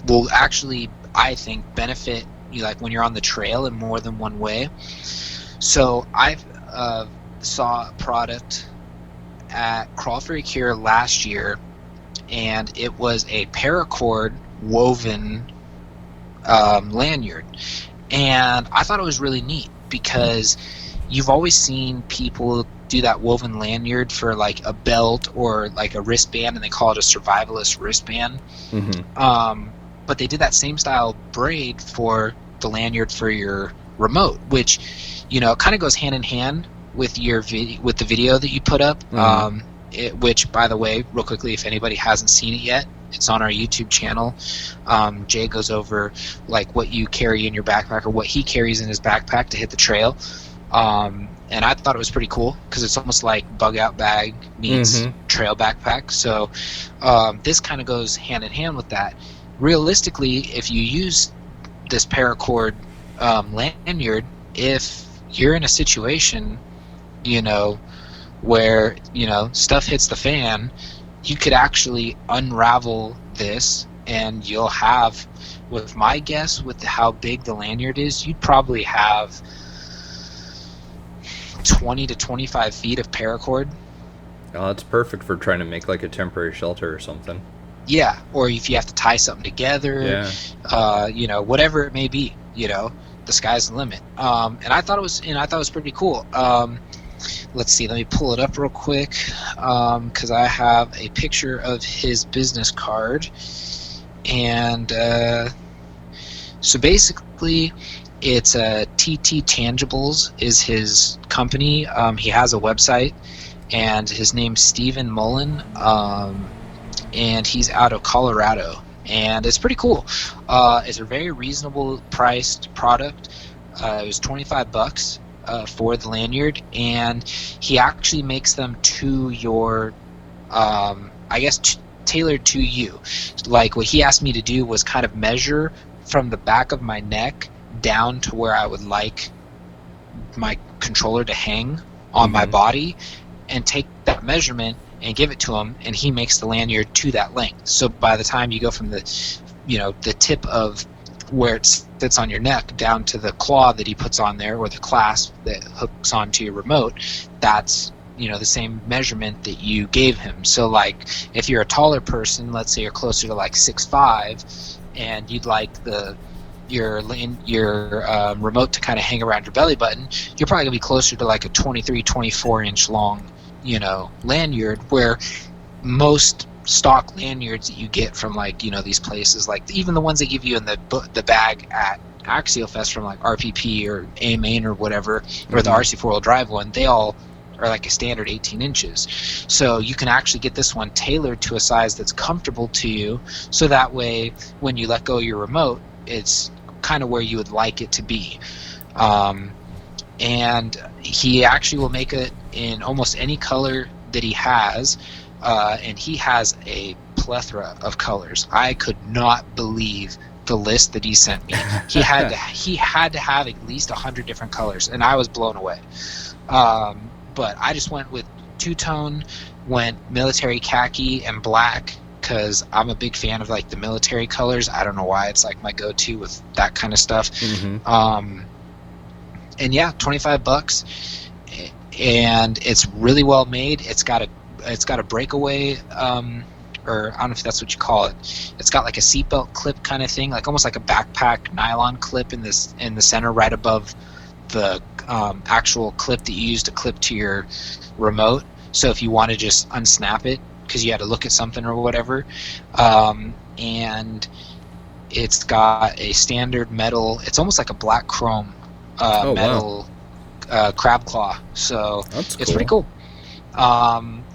will actually, I think, benefit you, like when you're on the trail in more than one way. So I saw a product at Crawford Cure last year, and it was a paracord woven lanyard, and I thought it was really neat because you've always seen people do that woven lanyard for like a belt or like a wristband, and they call it a survivalist wristband. But they did that same style braid for the lanyard for your remote, which kind of goes hand in hand with your with the video that you put up. Which, by the way, real quickly, if anybody hasn't seen it yet, it's on our YouTube channel. Jay goes over like what you carry in your backpack or what he carries in his backpack to hit the trail. And I thought it was pretty cool because it's almost like bug out bag meets trail backpack. So this kind of goes hand in hand with that. Realistically, if you use this paracord lanyard, if you're in a situation, where stuff hits the fan, you could actually unravel this, and you'll have, with my guess, with how big the lanyard is, you'd probably have 20 to 25 feet of paracord. Oh, that's perfect for trying to make like a temporary shelter or something. Yeah, or if you have to tie something together, whatever it may be, the sky's the limit. And I thought it was pretty cool. Let's see, let me pull it up real quick, because I have a picture of his business card. And so basically, it's TT Tangibles is his company. He has a website, and his name's Stephen Mullen, and he's out of Colorado. And it's pretty cool. It's a very reasonable priced product. It was $25 for the lanyard, and he actually makes them to your, tailored to you. Like, what he asked me to do was kind of measure from the back of my neck down to where I would like my controller to hang on my body, and take that measurement and give it to him, and he makes the lanyard to that length. So by the time you go from the tip of where it sits on your neck down to the claw that he puts on there, or the clasp that hooks onto your remote, that's the same measurement that you gave him. So like, if you're a taller person, let's say you're closer to like 6'5", and you'd like your remote to kind of hang around your belly button, you're probably gonna be closer to like a 23-24 inch long lanyard, where most stock lanyards that you get from like these places, like even the ones they give you in the bag at Axial Fest from like RPP or A-Main or whatever, or the RC 4-wheel drive one, they all are like a standard 18 inches. So you can actually get this one tailored to a size that's comfortable to you, so that way when you let go of your remote, it's kind of where you would like it to be. And he actually will make it in almost any color that he has, and he has a plethora of colors. I could not believe the list that he sent me. He had to have at least 100 different colors, and I was blown away. But I just went with two-tone, went military khaki and black, because I'm a big fan of like the military colors. I don't know why, it's like my go-to with that kind of stuff. And yeah, $25, and it's really well made. It's got a breakaway, or I don't know if that's what you call it. It's got like a seatbelt clip kind of thing, like almost like a backpack nylon clip in the center, right above the actual clip that you use to clip to your remote. So if you want to just unsnap it because you had to look at something or whatever, and it's got a standard metal. It's almost like a black chrome metal crab claw. So That's it's pretty cool.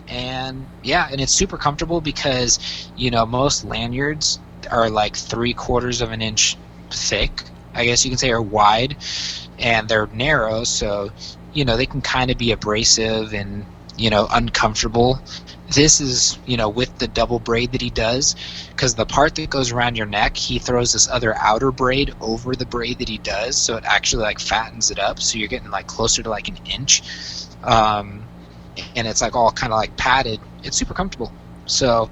And yeah, and it's super comfortable because, you know, most lanyards are like 3/4 of an inch thick, I guess you can say, or wide, and they're narrow, so, you know, they can kind of be abrasive and, you know, uncomfortable. This is, you know, with the double braid that he does, because the part that goes around your neck, he throws this other outer braid over the braid that he does, so it actually like fattens it up, so you're getting like closer to like an inch. And it's like all kind of like padded. It's super comfortable. So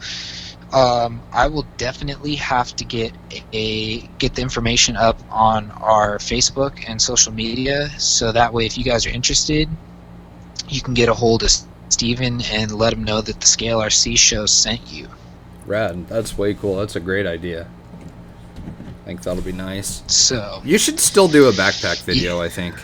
I will definitely have to get the information up on our Facebook and social media, so that way if you guys are interested, you can get a hold of Steven and let him know that the Scale RC show sent you. Rad. That's way cool. That's a great idea. I think that'll be nice. So you should still do a backpack video, I think.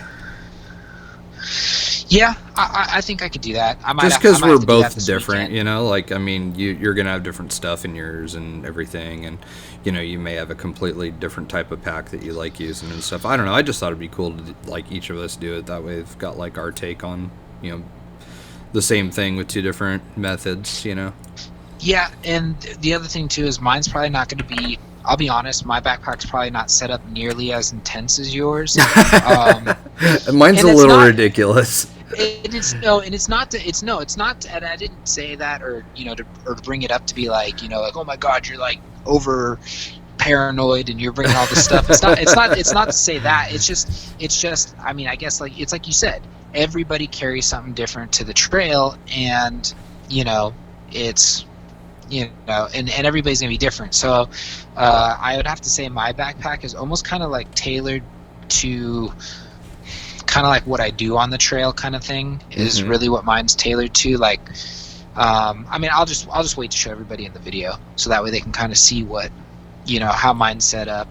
Yeah, I think I could do that. Just because we're both different, you know? Like, I mean, you're going to have different stuff in yours and everything, and, you know, you may have a completely different type of pack that you like using and stuff. I don't know. I just thought it'd be cool to, like, each of us do it. That way we've got, like, our take on, you know, the same thing with two different methods, you know? Yeah, and the other thing, too, is mine's probably not going to be... I'll be honest, my backpack's probably not set up nearly as intense as yours. Mine's a little ridiculous. It's not, and I didn't say that, or, you know, to bring it up to be like, you know, like, oh my God, you're like over paranoid and you're bringing all this stuff. It's not to say that. It's just, I mean, I guess like, it's like you said, everybody carries something different to the trail, and, you know, it's, you know, and everybody's gonna be different. So I would have to say my backpack is almost kind of like tailored to kind of like what I do on the trail kind of thing is really what mine's tailored to. Like, I mean, I'll just wait to show everybody in the video, so that way they can kind of see what, you know, how mine's set up.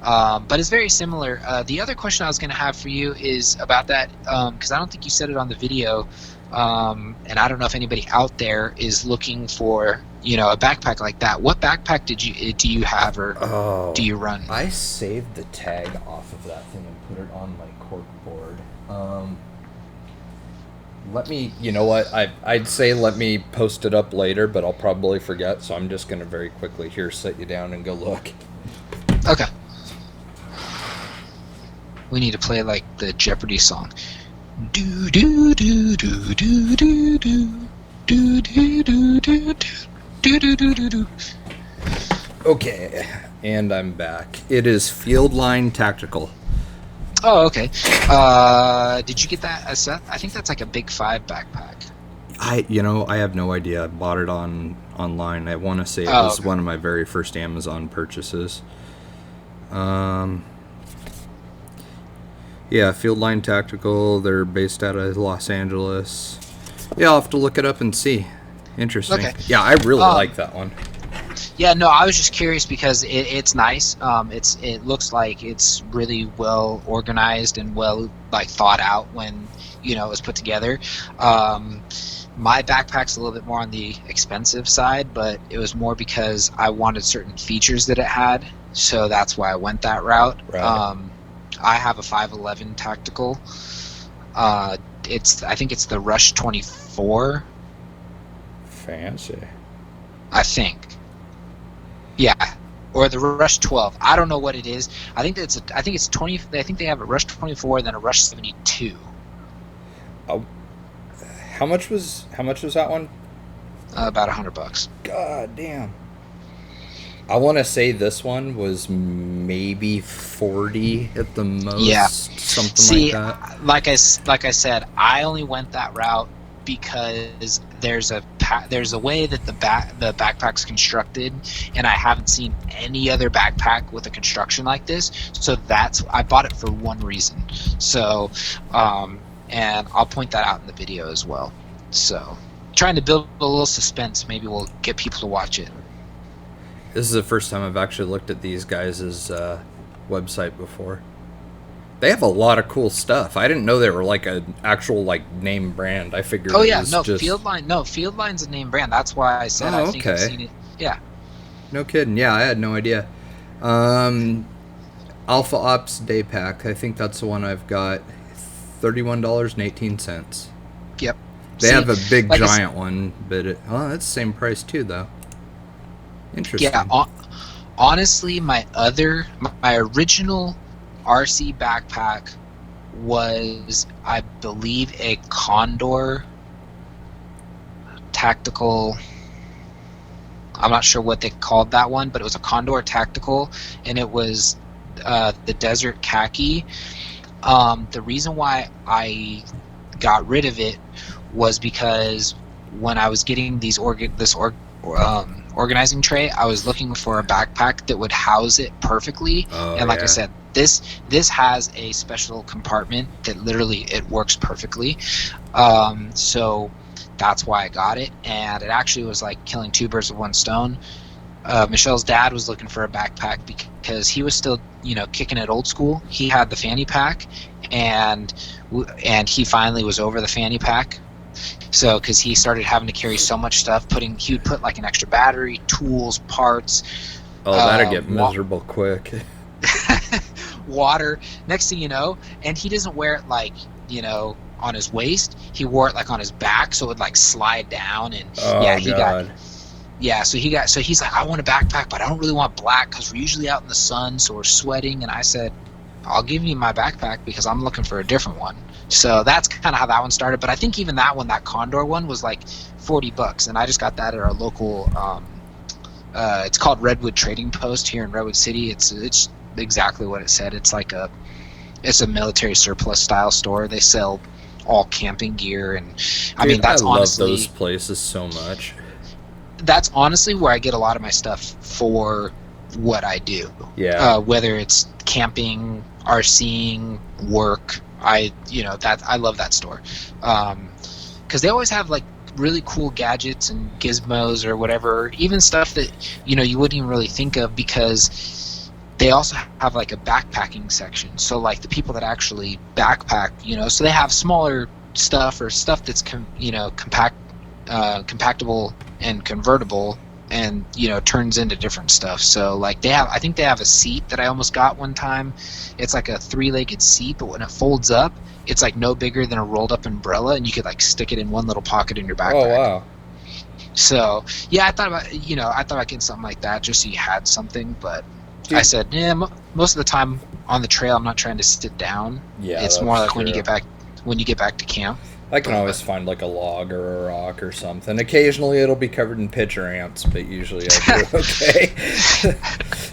But it's very similar. The other question I was going to have for you is about that, because I don't think you said it on the video, and I don't know if anybody out there is looking for, you know, a backpack like that. What backpack do you have, or do you run? I saved the tag off of that thing and put it on my cork board. Let me, you know what, I'd say let me post it up later, but I'll probably forget, so I'm just going to very quickly here sit you down and go look. Okay. We need to play like the Jeopardy song. Do do do do do do do do do do do do do do do. Okay, and I'm back. It is Fieldline Tactical. Oh, okay. Did you get that a set? I think that's like a Big 5 backpack. I have no idea. I bought it online. I want to say it was one of my very first Amazon purchases. Yeah, Fieldline Tactical. They're based out of Los Angeles. Yeah, I'll have to look it up and see. Interesting. Okay. Yeah, I really like that one. Yeah, no, I was just curious because it's nice. It looks like it's really well organized and well like thought out when, you know, it was put together. My backpack's a little bit more on the expensive side, but it was more because I wanted certain features that it had, so that's why I went that route. Right. I have a 511 tactical. I think it's the Rush 24. Fancy. I think. Yeah, or the Rush 12. I don't know what it is. I think it's 20. I think they have a Rush 24 and then a Rush 72. Oh, how much was that one? About $100. God damn. I want to say this one was maybe 40 at the most. Yeah, something like that. Like I said, I only went that route because there's a way that the backpack's constructed, and I haven't seen any other backpack with a construction like this. So I bought it for one reason. So, and I'll point that out in the video as well. So, trying to build a little suspense. Maybe we'll get people to watch it. This is the first time I've actually looked at these guys' website before. They have a lot of cool stuff. I didn't know they were like an actual like name brand. I figured. Oh yeah, it was no just... Fieldline. No, Fieldline's a name brand. That's why I said I think I've seen it. Yeah. No kidding. Yeah, I had no idea. Alpha Ops Day Pack. I think that's the one I've got. $31.18. Yep. They have a big giant one, but it's the same price too, though. Interesting. Yeah. Honestly, my original RC backpack was, I believe, a Condor Tactical. I'm not sure what they called that one, but it was a Condor Tactical, and it was the Desert Khaki. The reason why I got rid of it was because when I was getting organizing tray, I was looking for a backpack that would house it perfectly. And like I said, this has a special compartment that literally it works perfectly. So that's why I got it, and it actually was like killing two birds with one stone. Michelle's dad was looking for a backpack because he was still, kicking it old school. He had the fanny pack, and he finally was over the fanny pack. So, because he started having to carry so much stuff, he would put like an extra battery, tools, parts. Oh, that'd get miserable quick. Water. Next thing you know, and he doesn't wear it like, on his waist. He wore it like on his back, so it would like slide down, and so he's like, I want a backpack, but I don't really want black because we're usually out in the sun, so we're sweating. And I said, I'll give you my backpack because I'm looking for a different one. So that's kind of how that one started. But I think even that one, that Condor one, was like $40, and I just got that at our local. It's called Redwood Trading Post here in Redwood City. It's exactly what it said. It's like it's a military surplus style store. They sell all camping gear, and I mean that's honestly, I love those places so much. That's honestly where I get a lot of my stuff for what I do. Yeah. Whether it's camping, RCing, work, I love that store. Because they always have like really cool gadgets and gizmos or whatever, even stuff that you wouldn't even really think of, because they also have like a backpacking section. So like the people that actually backpack, so they have smaller stuff or stuff that's compactable and convertible, and turns into different stuff. So like I think they have a seat that I almost got one time. It's like a 3-legged seat, but when it folds up, it's like no bigger than a rolled up umbrella, and you could like stick it in one little pocket in your backpack. Oh wow. So yeah, I thought about getting something like that just so you had something, but I said, most of the time on the trail I'm not trying to sit down. Yeah, it's more like when you get back to camp. I can always find like a log or a rock or something. Occasionally it'll be covered in pitcher ants, but usually I do okay.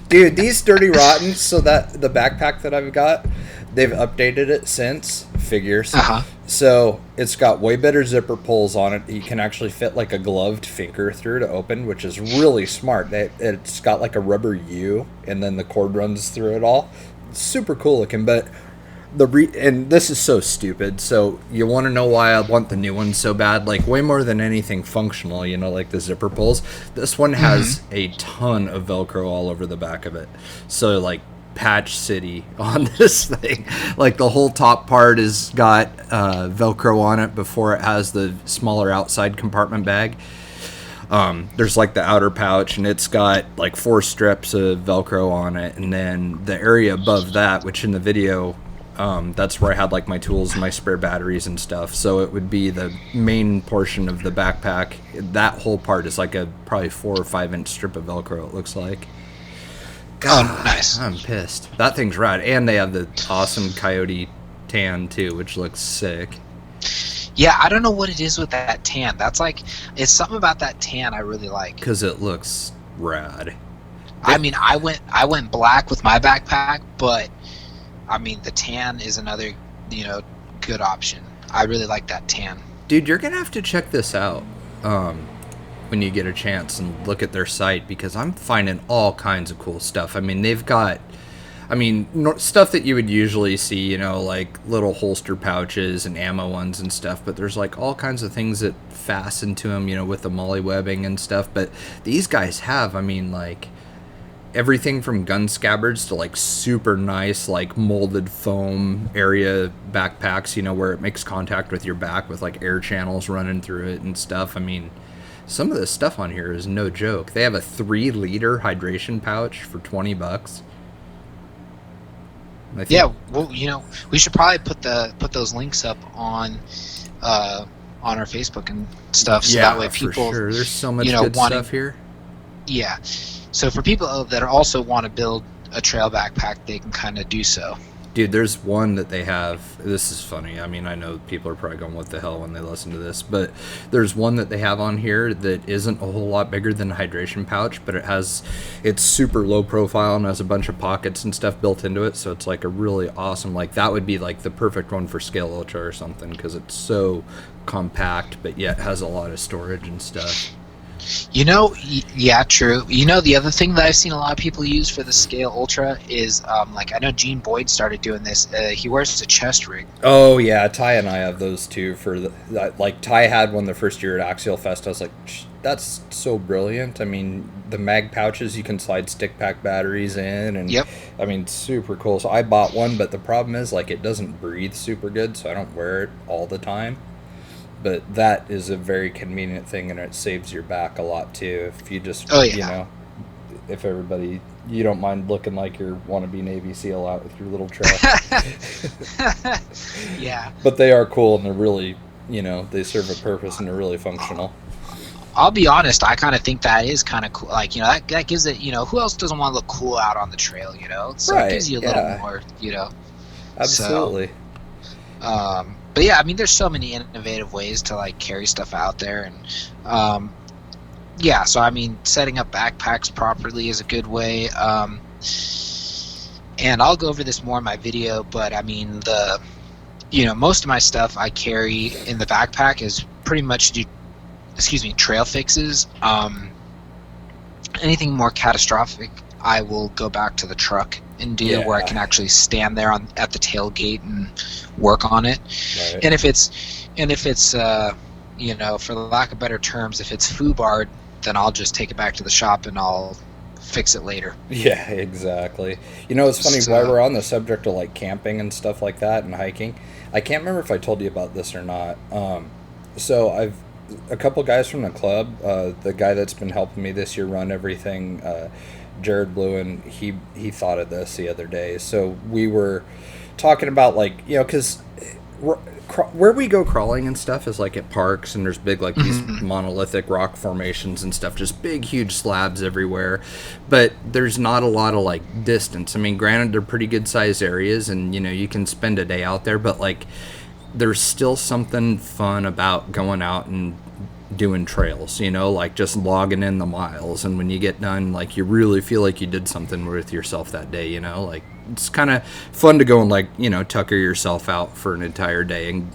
Dude, these Dirty Rottens, so that the backpack that I've got, they've updated it since, figures. Uh-huh. So it's got way better zipper pulls on it. You can actually fit like a gloved finger through to open, which is really smart. It's got like a rubber U, and then the cord runs through it all. It's super cool looking, but and this is so stupid. So you want to know why I want the new one so bad? Like way more than anything functional, like the zipper pulls. This one has a ton of Velcro all over the back of it. So like Patch City on this thing. Like the whole top part has got Velcro on it before it has the smaller outside compartment bag. There's like the outer pouch, and it's got like 4 strips of Velcro on it, and then the area above that, which in the video, that's where I had like my tools and my spare batteries and stuff. So it would be the main portion of the backpack. That whole part is like a probably 4 or 5 inch strip of Velcro, it looks like. God, oh, nice. I'm pissed. That thing's rad. And they have the awesome coyote tan too, which looks sick. Yeah, I don't know what it is with that tan. That's like, it's something about that tan I really like. Because it looks rad. I mean, I went black with my backpack, but I mean, the tan is another, good option. I really like that tan. Dude, you're gonna have to check this out when you get a chance and look at their site, because I'm finding all kinds of cool stuff. I mean, they've got, stuff that you would usually see, like little holster pouches and ammo ones and stuff, but there's like all kinds of things that fasten to them, with the molly webbing and stuff. But these guys have, like everything from gun scabbards to like super nice like molded foam area backpacks, where it makes contact with your back with like air channels running through it and stuff. Some of this stuff on here is no joke. They have a 3-liter hydration pouch for $20. Yeah, well, we should probably put those links up on our Facebook and stuff, so that way people, for sure. There's so much good stuff here. Yeah. So for people that also want to build a trail backpack, they can kind of do so. Dude, there's one that they have. This is funny. I know people are probably going, what the hell, when they listen to this. But there's one that they have on here that isn't a whole lot bigger than a hydration pouch, but it's super low profile and has a bunch of pockets and stuff built into it. So it's like a really awesome, like that would be like the perfect one for Scale Ultra or something, because it's so compact, but yet has a lot of storage and stuff. Yeah, true. The other thing that I've seen a lot of people use for the Scale Ultra is, I know Gene Boyd started doing this. He wears a chest rig. Oh, yeah, Ty and I have those too. Like, Ty had one the first year at Axial Fest. I was like, that's so brilliant. The mag pouches, you can slide stick pack batteries in. And yep. Super cool. So I bought one, but the problem is, like, it doesn't breathe super good, so I don't wear it all the time. But that is a very convenient thing, and it saves your back a lot too. If you just, if everybody, you don't mind looking like your wannabe Navy SEAL out with your little trail. Yeah. But they are cool, and they're really, they serve a purpose, and they're really functional. I'll be honest, I kind of think that is kind of cool. Like, that gives it, who else doesn't want to look cool out on the trail, So right, it gives you a little more, Absolutely. So, but yeah, there's so many innovative ways to like carry stuff out there, and so setting up backpacks properly is a good way. And I'll go over this more in my video, but most of my stuff I carry in the backpack is pretty much trail fixes. Anything more catastrophic, I will go back to the truck and do, where I can actually stand there at the tailgate and work on it. Right. And if it's for the lack of better terms, if it's foobarred, then I'll just take it back to the shop and I'll fix it later. Yeah, exactly. It's funny, while we're on the subject of like camping and stuff like that and hiking, I can't remember if I told you about this or not. So I've a couple guys from the club, the guy that's been helping me this year run everything, Jared Bluen, he thought of this the other day. So we were talking about, like, because where we go crawling and stuff is like at parks, and there's big like these monolithic rock formations and stuff, just big huge slabs everywhere, but there's not a lot of like distance. Granted, they're pretty good sized areas, and you can spend a day out there, but like there's still something fun about going out and doing trails, like just logging in the miles, and when you get done, like you really feel like you did something with yourself that day. Like it's kind of fun to go and like tucker yourself out for an entire day, and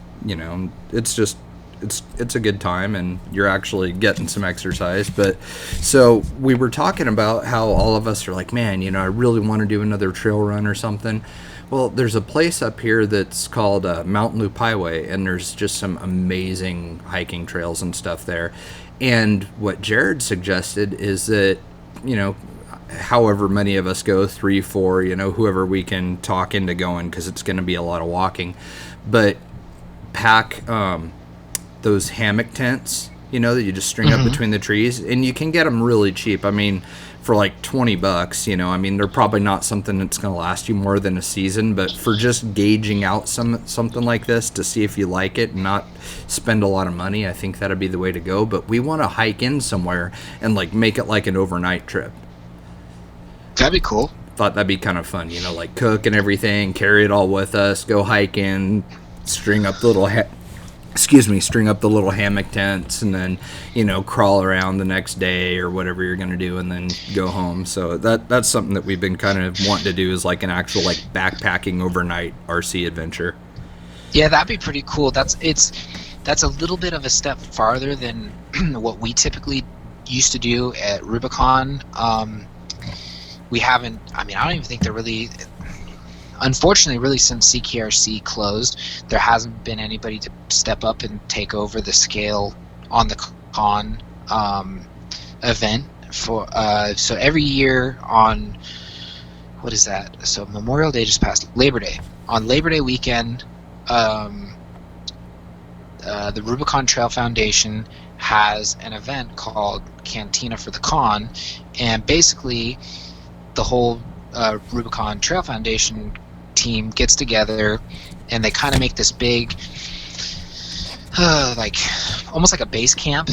it's just it's a good time, and you're actually getting some exercise. But so we were talking about how all of us are like, man, I really want to do another trail run or something. Well, there's a place up here that's called Mountain Loop Highway, and there's just some amazing hiking trails and stuff there. And what Jared suggested is that, however many of us go, 3, 4, whoever we can talk into going, because it's going to be a lot of walking, but pack those hammock tents, that you just string up between the trees, and you can get them really cheap. For like $20, they're probably not something that's going to last you more than a season, but for just gauging out something like this to see if you like it and not spend a lot of money, I think that'd be the way to go. But we want to hike in somewhere and like make it like an overnight trip. That'd be cool. Thought that'd be kind of fun, like cook and everything, carry it all with us, go hike in, string up the little hammock tents, and then crawl around the next day or whatever you're going to do, and then go home. So that's something that we've been kind of wanting to do, is like an actual like backpacking overnight RC adventure. Yeah, that'd be pretty cool. that's a little bit of a step farther than what we typically used to do at Rubicon. We haven't. I mean, I don't even think they're really. Unfortunately, really, since CKRC closed, there hasn't been anybody to step up and take over the scale on the con event. So every year on, what is that? So Memorial Day just passed. Labor Day. On Labor Day weekend, the Rubicon Trail Foundation has an event called Cantina for the Con, and basically the whole Rubicon Trail Foundation team gets together and they kind of make this big like almost like a base camp.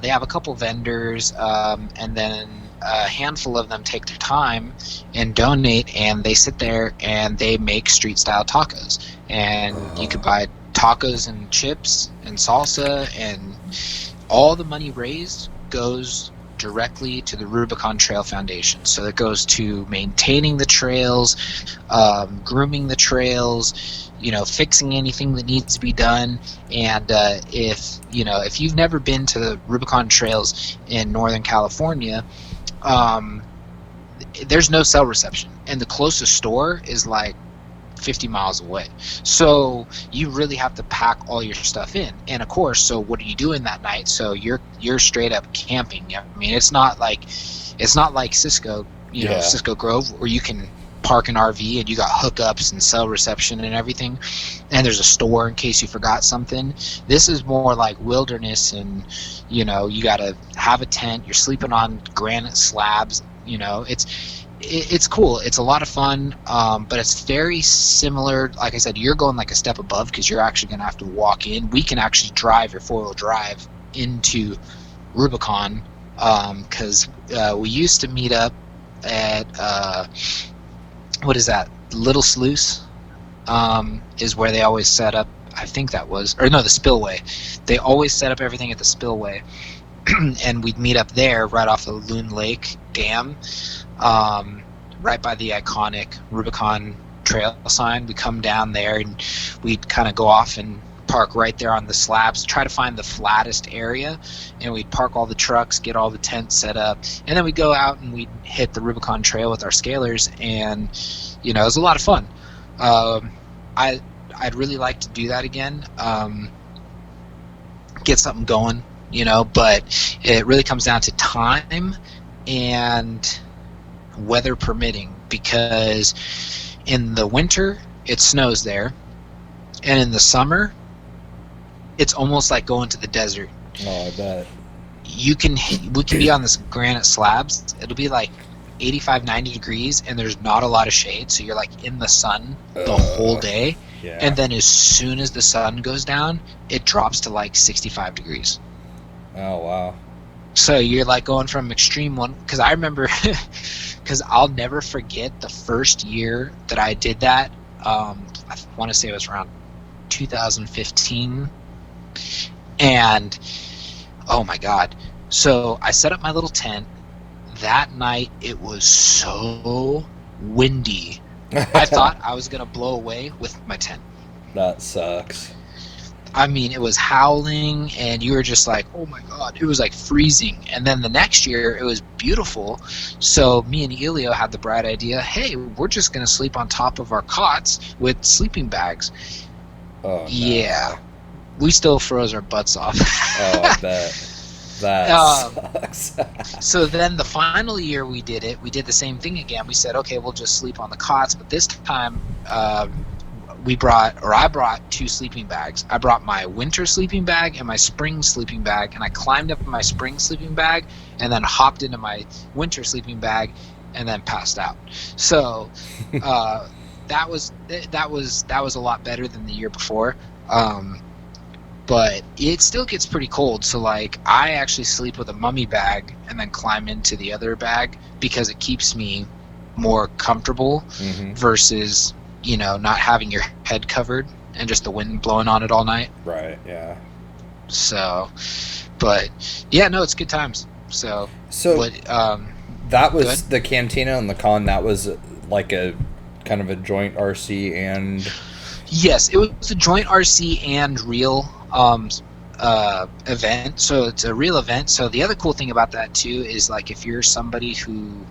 They have a couple vendors, and then a handful of them take their time and donate, and they sit there and they make street style tacos, and you could buy tacos and chips and salsa, and all the money raised goes directly to the Rubicon Trail Foundation. So it goes to maintaining the trails, grooming the trails, fixing anything that needs to be done. And if you've never been to the Rubicon Trails in Northern California, there's no cell reception, and the closest store is like 50 miles away. So you really have to pack all your stuff in. And of course, so what are you doing that night? So you're straight up camping. I mean, it's not like Cisco, Cisco Grove, where you can park an RV and you got hookups and cell reception and everything, and there's a store in case you forgot something. This is more like wilderness, and you gotta have a tent. You're sleeping on granite slabs. It's cool. It's a lot of fun, but it's very similar. Like I said, you're going like a step above because you're actually going to have to walk in. We can actually drive your four-wheel drive into Rubicon, because we used to meet up at what is that? Little Sluice is where they always set up. I think that was, or no, the Spillway. They always set up everything at the Spillway, and we'd meet up there right off the Loon Lake Dam. Right by the iconic Rubicon Trail sign. We come down there and we'd kind of go off and park right there on the slabs, try to find the flattest area, and we'd park all the trucks, get all the tents set up, and then we'd go out and we'd hit the Rubicon Trail with our scalers, and it was a lot of fun. I'd really like to do that again, get something going, but it really comes down to time and weather permitting, because in the winter it snows there, and in the summer it's almost like going to the desert. Oh, I bet. We can be on this granite slabs. It'll be like 85-90 degrees, and there's not a lot of shade, so you're like in the sun the whole day. Yeah. And then as soon as the sun goes down, it drops to like 65 degrees. Oh, wow. So you're like going from extreme one, because I remember, because I'll never forget the first year that I did that. I want to say it was around 2015, and oh my god! So I set up my little tent. That night it was so windy. I thought I was gonna blow away with my tent. That sucks. I mean, it was howling, and you were just like, oh my god, it was like freezing. And then the next year, it was beautiful. So me and Elio had the bright idea, hey, we're just going to sleep on top of our cots with sleeping bags. Oh, no. Yeah. We still froze our butts off. Oh, I bet. That sucks. So then the final year we did it, we did the same thing again. We said, okay, we'll just sleep on the cots, but this time I brought two sleeping bags. I brought my winter sleeping bag and my spring sleeping bag, and I climbed up in my spring sleeping bag and then hopped into my winter sleeping bag and then passed out. So that was a lot better than the year before. But it still gets pretty cold, so like I actually sleep with a mummy bag and then climb into the other bag because it keeps me more comfortable versus not having your head covered and just the wind blowing on it all night. Right, yeah. So, but yeah, no, it's good times. So what, that was the Cantina and the con. That was like a kind of a joint RC and. Yes, it was a joint RC and reel. um, event, so it's a real event. So the other cool thing about that too is like if you're somebody who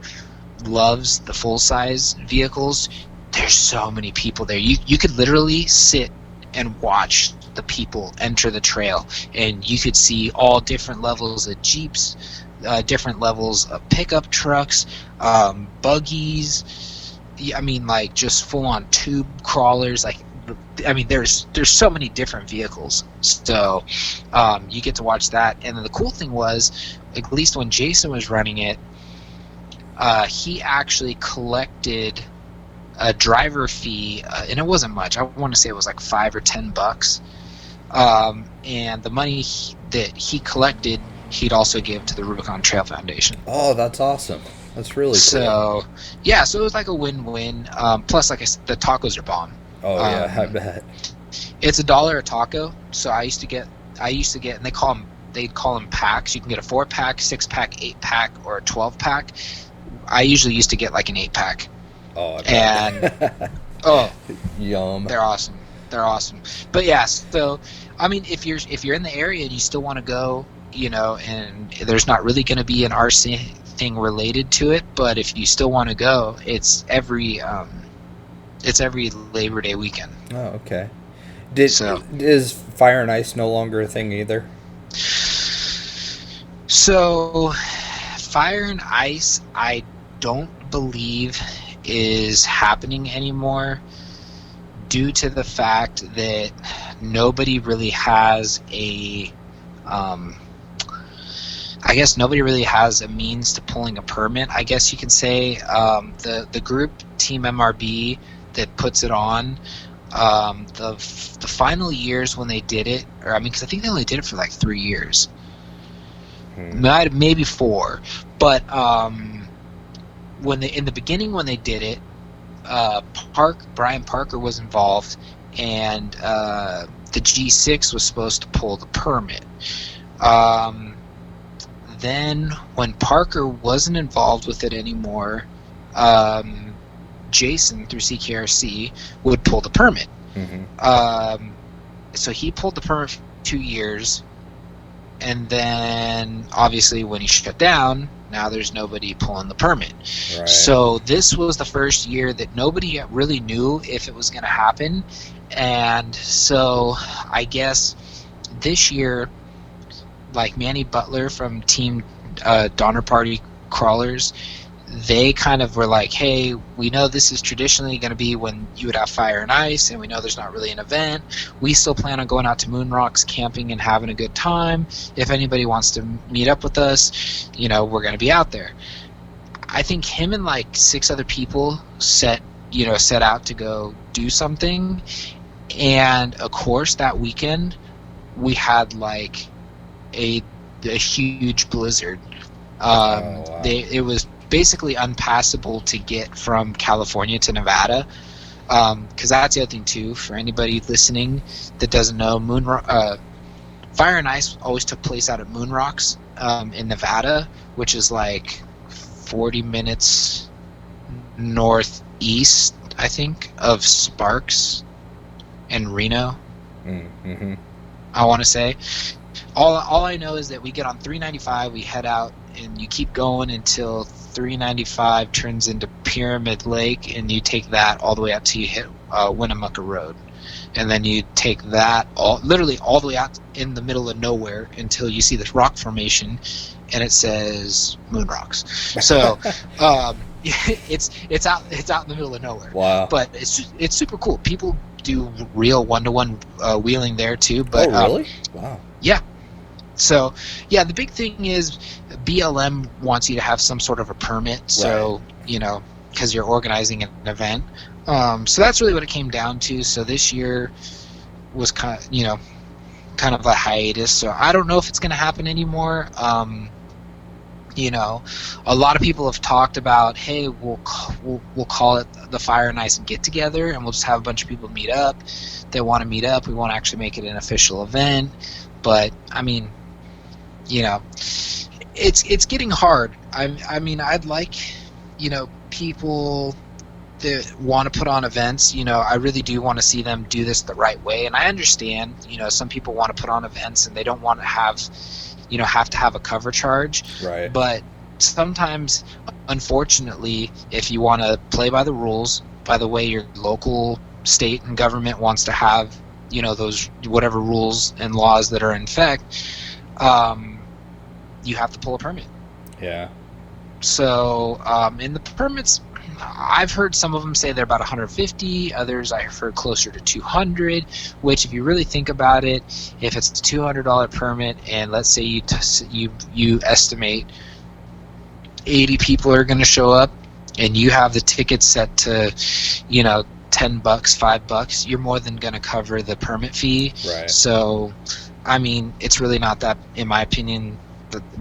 loves the full size vehicles, there's so many people there. You could literally sit and watch the people enter the trail, and you could see all different levels of Jeeps, different levels of pickup trucks, buggies. I mean, like just full on tube crawlers. Like, I mean, there's so many different vehicles. So you get to watch that. And then the cool thing was, at least when Jason was running it, he actually collected a driver fee, and it wasn't much. I want to say it was like $5 or $10. And the money that he collected, he'd also give to the Rubicon Trail Foundation. Oh, that's awesome. That's really cool. So, yeah, so it was like a win-win. Plus, like I said, the tacos are bomb. Oh yeah, I bet. It's $1 a taco. So I used to get, and they'd call them packs. You can get a 4-pack, 6-pack, 8-pack, or a 12-pack. I usually used to get like an 8-pack. Oh, I bet. And oh, yum. They're awesome. But yeah, so I mean, if you're in the area and you still want to go, and there's not really going to be an RC thing related to it, but if you still want to go, it's every Labor Day weekend. Oh, okay. Is Fire and Ice no longer a thing either? So, Fire and Ice, I don't believe is happening anymore, due to the fact that nobody really has a means to pulling a permit, I guess you can say. The group Team MRB that puts it on, the final years when they did it, because I think they only did it for like 3 years, maybe 4, but in the beginning when they did it, Brian Parker was involved, and the G6 was supposed to pull the permit. Then when Parker wasn't involved with it anymore, Jason through CKRC would pull the permit. Mm-hmm. So he pulled the permit for 2 years, and then obviously when he shut down, now there's nobody pulling the permit. Right. So this was the first year that nobody really knew if it was going to happen. And so I guess this year, like Manny Butler from Team Donner Party Crawlers, they kind of were like, hey, we know this is traditionally going to be when you would have Fire and Ice, and we know there's not really an event. We still plan on going out to Moon Rocks, camping and having a good time. If anybody wants to meet up with us, we're going to be out there. I think him and like 6 other people set out to go do something. And of course that weekend we had like a huge blizzard. Wow. It was basically unpassable to get from California to Nevada, because that's the other thing too, for anybody listening that doesn't know. Fire and Ice always took place out at Moon Rocks in Nevada, which is like 40 minutes northeast, I think, of Sparks and Reno. Mm-hmm. I want to say. All I know is that we get on 395, we head out, and you keep going until 395 turns into Pyramid Lake, and you take that all the way out till you hit Winnemucca Road. And then you take that literally all the way out in the middle of nowhere until you see this rock formation, and it says Moon Rocks. So it's out in the middle of nowhere. Wow. But it's super cool. People do real one-to-one wheeling there too. But really? Wow. Yeah. So, yeah, the big thing is BLM wants you to have some sort of a permit, so, right. Because you're organizing an event. So that's really what it came down to. So this year was kind of a hiatus. So I don't know if it's going to happen anymore. A lot of people have talked about, hey, we'll call it the Fire and Ice get together, and we'll just have a bunch of people meet up. They want to meet up. We won't actually make it an official event. But I mean, it's getting hard. I mean, I'd like, people that want to put on events, I really do want to see them do this the right way. And I understand, some people want to put on events and they don't want to have to have a cover charge. Right. But sometimes, unfortunately, if you want to play by the rules, by the way your local state and government wants to have, those whatever rules and laws that are in effect, you have to pull a permit. Yeah. So, in the permits, I've heard some of them say they're about 150. Others I've heard closer to 200. Which, if you really think about it, if it's a $200 permit, and let's say you estimate 80 people are going to show up, and you have the ticket set to, $10, $5, you're more than going to cover the permit fee. Right. So, I mean, it's really not that, in my opinion,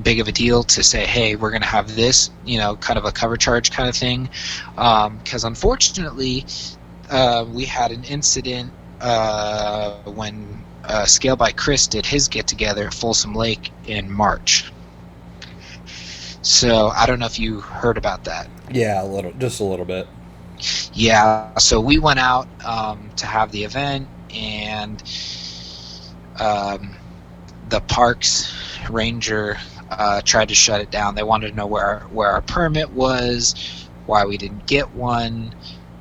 big of a deal to say, hey, we're going to have this, kind of a cover charge kind of thing. Because unfortunately, we had an incident when Scale by Chris did his get-together at Folsom Lake in March. So I don't know if you heard about that. Yeah, just a little bit. Yeah, so we went out to have the event, and the parks ranger tried to shut it down. They wanted to know where our permit was, why we didn't get one,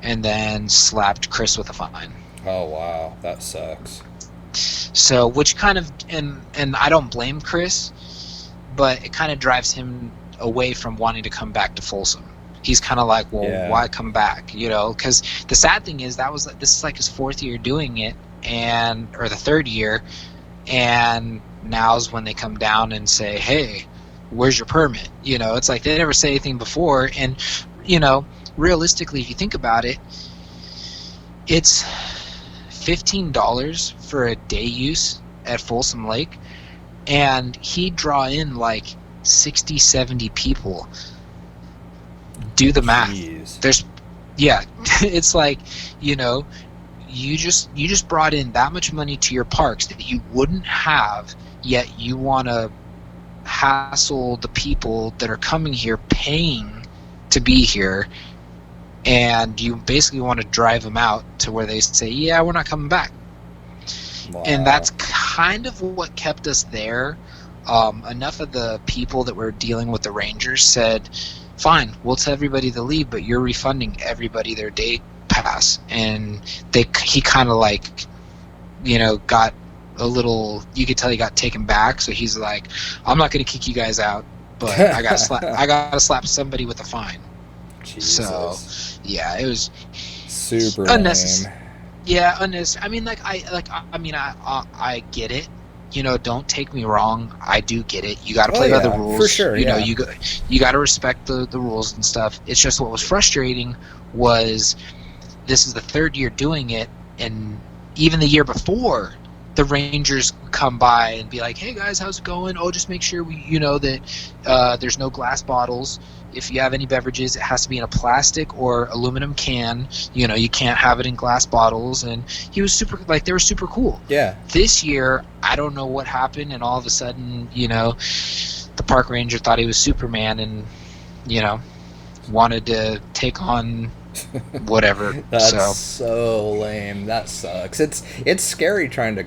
and then slapped Chris with a fine. Oh wow, that sucks. So, which kind of, and I don't blame Chris, but it kind of drives him away from wanting to come back to Folsom. He's kind of like, well, Yeah. Why come back? Because the sad thing is this is like his fourth year doing it, or the third year, and now's when they come down and say, hey, where's your permit? It's like they never say anything before. And realistically, if you think about it, it's $15 for a day use at Folsom Lake, and he'd draw in like 60, 70 people. Do the math. Jeez. It's like, you just brought in that much money to your parks that you wouldn't have, yet you want to hassle the people that are coming here paying to be here, and you basically want to drive them out to where they say, yeah, we're not coming back. Wow. And that's kind of what kept us there. Enough of the people that were dealing with the Rangers said, fine, we'll tell everybody to leave, but you're refunding everybody their day pass. And he kind of like, got a little, you could tell he got taken back. So he's like, I'm not going to kick you guys out, but I got to slap somebody with a fine. Jesus. So yeah, it was super unnecessary. lame. Yeah, unnecessary. I mean, I get it. Don't take me wrong. I do get it. You got to play by the rules. For sure. You got to respect the rules and stuff. It's just what was frustrating was this is the third year doing it, and even the year before, the Rangers would come by and be like, "Hey guys, how's it going? Oh, just make sure that there's no glass bottles. If you have any beverages, it has to be in a plastic or aluminum can. You can't have it in glass bottles." And he was they were super cool. Yeah. This year, I don't know what happened, and all of a sudden, the park ranger thought he was Superman, and wanted to take on whatever. That's so lame. That sucks. It's scary trying to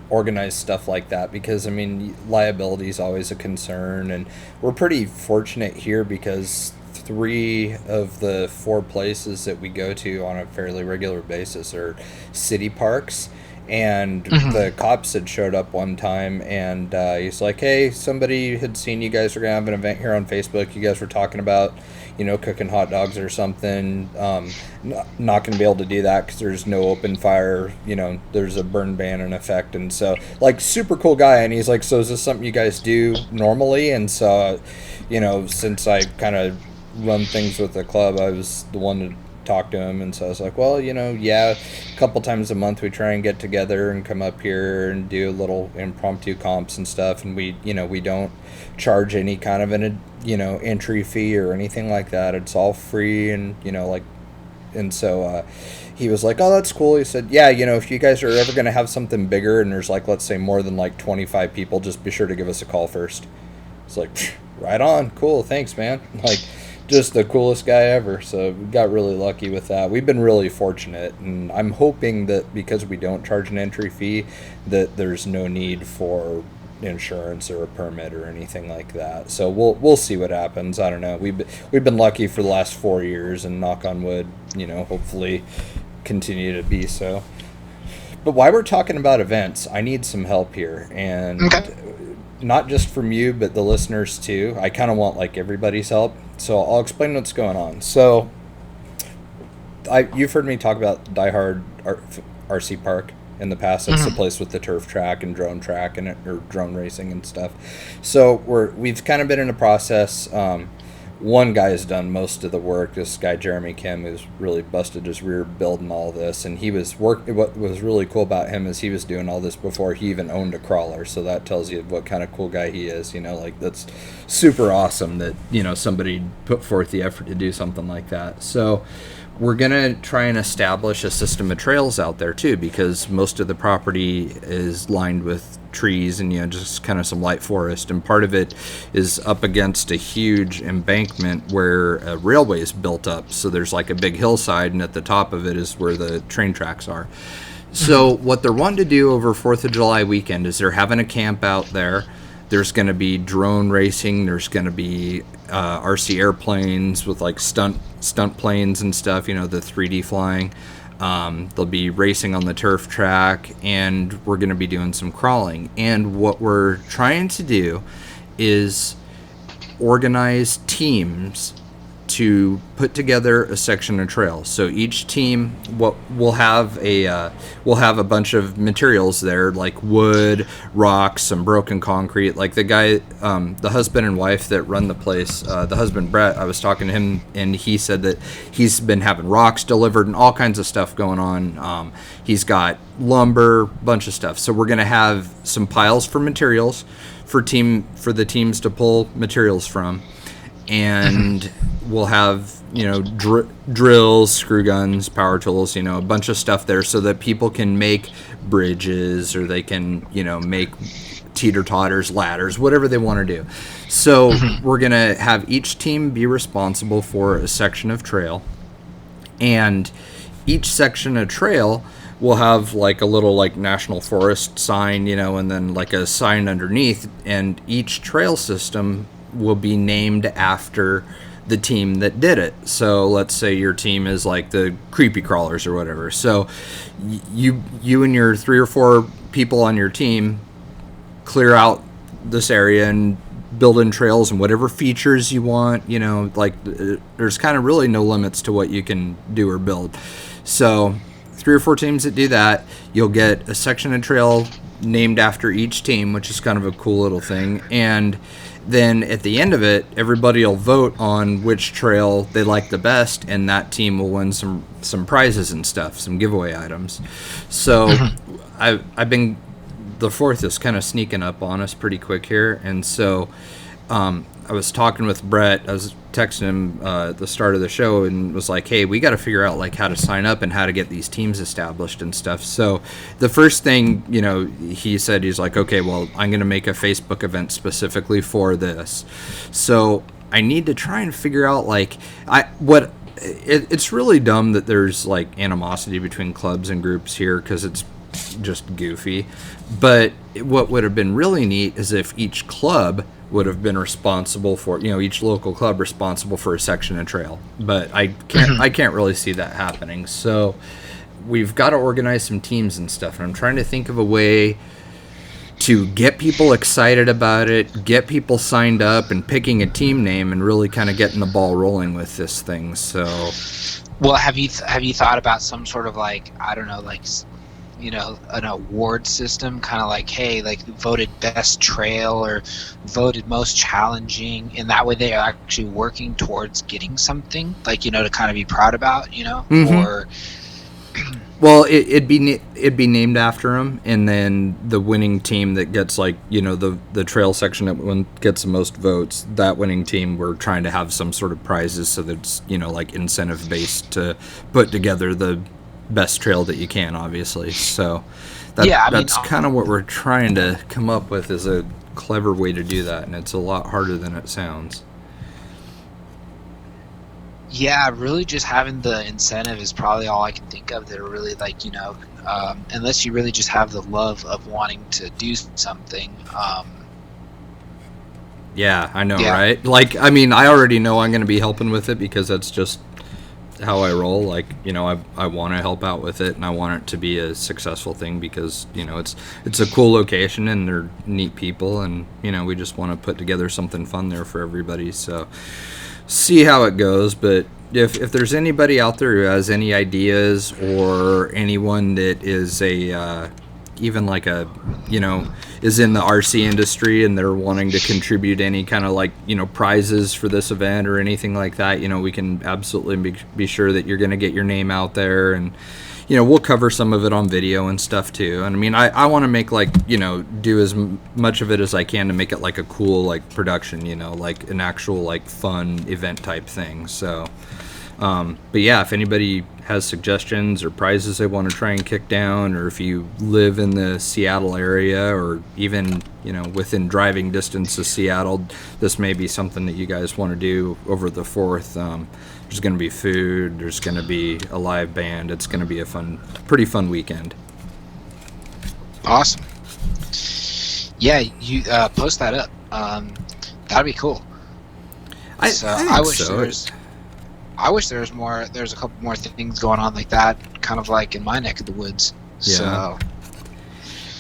organize stuff like that, because I mean, liability is always a concern, and we're pretty fortunate here because 3 of the 4 places that we go to on a fairly regular basis are city parks. And the cops had showed up one time, and he's like, hey, somebody had seen you guys were going to have an event here on Facebook. You guys were talking about, cooking hot dogs or something. Not going to be able to do that because there's no open fire. There's a burn ban in effect. And so, super cool guy. And he's like, so is this something you guys do normally? And so, since I kind of run things with the club, I was the one to talk to him. And so I was like, well, a couple times a month we try and get together and come up here and do little impromptu comps and stuff. And we don't charge any kind of an entry fee or anything like that. It's all free. And and so he was like, oh, that's cool. He said, yeah, if you guys are ever going to have something bigger and there's let's say more than 25 people, just be sure to give us a call first. It's like, right on, cool, thanks, man. just the coolest guy ever. So we got really lucky with that. We've been really fortunate, and I'm hoping that because we don't charge an entry fee, that there's no need for insurance or a permit or anything like that. So we'll see what happens. I don't know. We've been lucky for the last 4 years, and knock on wood, hopefully continue to be so. But while we're talking about events, I need some help here, and Okay. not just from you, but the listeners too. I kind of want like everybody's help, so I'll explain what's going on. So, you've heard me talk about Die Hard RC Park in the past. It's the place with the turf track and drone track and or drone racing and stuff. So we've kind of been in a process. One guy has done most of the work. This guy Jeremy Kim, who's really busted his rear building all this, and he was What was really cool about him is he was doing all this before he even owned a crawler. So that tells you what kind of cool guy he is. Like that's super awesome that somebody put forth the effort to do something like that. So we're going to try and establish a system of trails out there too, because most of the property is lined with trees and just kind of some light forest, and part of it is up against a huge embankment where a railway is built up. So there's like a big hillside, and at the top of it is where the train tracks are. So what they're wanting to do over 4th of July weekend is they're having a camp out there. There's going to be drone racing. There's going to be RC airplanes with like stunt planes and stuff, the 3D flying. They'll be racing on the turf track, and we're going to be doing some crawling. And what we're trying to do is organize teams to put together a section of trail. So each team, we'll have a bunch of materials there, like wood, rocks, some broken concrete. Like the guy, the husband and wife that run the place, the husband Brett, I was talking to him, and he said that he's been having rocks delivered and all kinds of stuff going on. He's got lumber, bunch of stuff. So we're gonna have some piles for materials for the teams to pull materials from. And we'll have, drills, screw guns, power tools, a bunch of stuff there so that people can make bridges, or they can, make teeter-totters, ladders, whatever they want to do. So we're going to have each team be responsible for a section of trail. And each section of trail will have like a little like national forest sign, and then like a sign underneath. And each trail system will be named after the team that did it. So let's say your team is like the creepy crawlers or whatever. So you and your 3 or 4 people on your team clear out this area and build in trails and whatever features you want. There's kind of really no limits to what you can do or build. So 3 or 4 teams that do that, you'll get a section of trail named after each team, which is kind of a cool little thing. And then at the end of it, everybody will vote on which trail they like the best, and that team will win some prizes and stuff, some giveaway items. So I've been, the 4th is kind of sneaking up on us pretty quick here, and so I was talking with Brett. I was texting him at the start of the show and was like, hey, we got to figure out like how to sign up and how to get these teams established and stuff. So the first thing, he said, he's like, okay, well, I'm going to make a Facebook event specifically for this. So I need to try and figure out like it's really dumb that there's like animosity between clubs and groups here, because it's just goofy. But what would have been really neat is if each club would have been responsible for, each local club responsible for a section of trail. But I can't really see that happening. So we've got to organize some teams and stuff, and I'm trying to think of a way to get people excited about it, get people signed up, and picking a team name, and really kind of getting the ball rolling with this thing. So, well, have you thought about some sort of like, I don't know, like, an award system, kind of like, hey, like voted best trail or voted most challenging, and that way they are actually working towards getting something, like, to kind of be proud about, or well, it'd be named after them, and then the winning team that gets like, the trail section that gets the most votes, that winning team, we're trying to have some sort of prizes so that it's, like incentive based to put together the best trail that you can, obviously. So that's kind of what we're trying to come up with, is a clever way to do that, and it's a lot harder than it sounds. Yeah, really just having the incentive is probably all I can think of that are really like, unless you really just have the love of wanting to do something. Yeah, I know, Yeah. right? Like, I mean, I already know I'm going to be helping with it because that's just how I roll. Like, I want to help out with it, and I want it to be a successful thing because it's a cool location and they're neat people, and we just want to put together something fun there for everybody. So see how it goes. But if there's anybody out there who has any ideas, or anyone that is a even like a is in the RC industry and they're wanting to contribute any kind of like prizes for this event or anything like that, we can absolutely be sure that you're going to get your name out there, and we'll cover some of it on video and stuff too. And I mean, I want to make like do as much of it as I can to make it like a cool like production, like an actual like fun event type thing. So but yeah, if anybody has suggestions or prizes they want to try and kick down, or if you live in the Seattle area, or even within driving distance of Seattle, this may be something that you guys want to do over the 4th. There's going to be food. There's going to be a live band. It's going to be a pretty fun weekend. Awesome. Yeah, you post that up. That'd be cool. I wish so. I wish there was more. There's a couple more things going on like that, kind of like in my neck of the woods. Yeah. So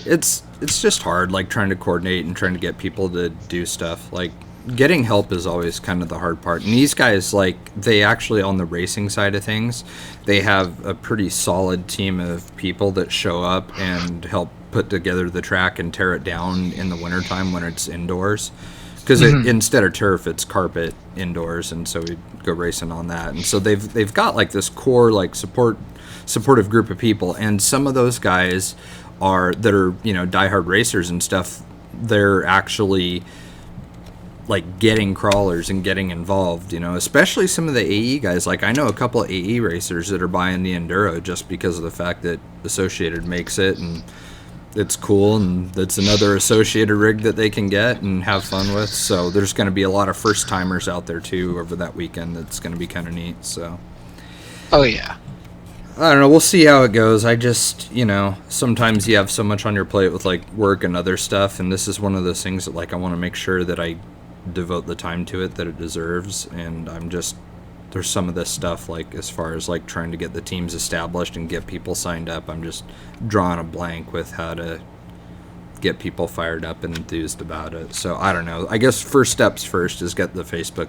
it's just hard, like trying to coordinate and trying to get people to do stuff. Like getting help is always kind of the hard part. And these guys, like, they actually, on the racing side of things, they have a pretty solid team of people that show up and help put together the track and tear it down in the wintertime when it's indoors. Because instead of turf, it's carpet indoors, and so we go racing on that. And so they've got like this core like supportive group of people, and some of those guys that are diehard racers and stuff. They're actually like getting crawlers and getting involved, especially some of the AE guys. Like I know a couple of AE racers that are buying the Enduro just because of the fact that Associated makes it, and it's cool, and that's another Associated rig that they can get and have fun with. So there's going to be a lot of first timers out there too over that weekend. That's going to be kind of neat. So oh yeah, I don't know, we'll see how it goes. I just sometimes you have so much on your plate with like work and other stuff, and this is one of those things that like I want to make sure that I devote the time to it that it deserves. And there's some of this stuff, like as far as like trying to get the teams established and get people signed up, I'm just drawing a blank with how to get people fired up and enthused about it. So I don't know, I guess first steps first is get the Facebook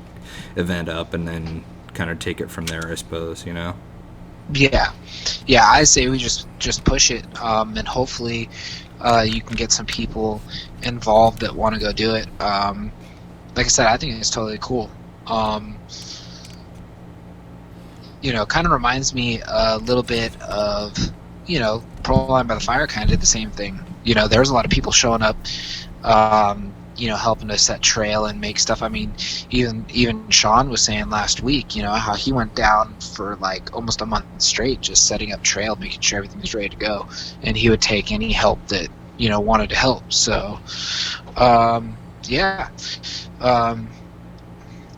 event up, and then kind of take it from there, I suppose. Yeah, I say we just push it, and hopefully you can get some people involved that want to go do it. Like I said, I think it's totally cool. Kind of reminds me a little bit of, Pro Line by the Fire kind of did the same thing. There's a lot of people showing up, helping to set trail and make stuff. I mean, even Sean was saying last week, how he went down for like almost a month straight just setting up trail, making sure everything was ready to go, and he would take any help that wanted to help. So,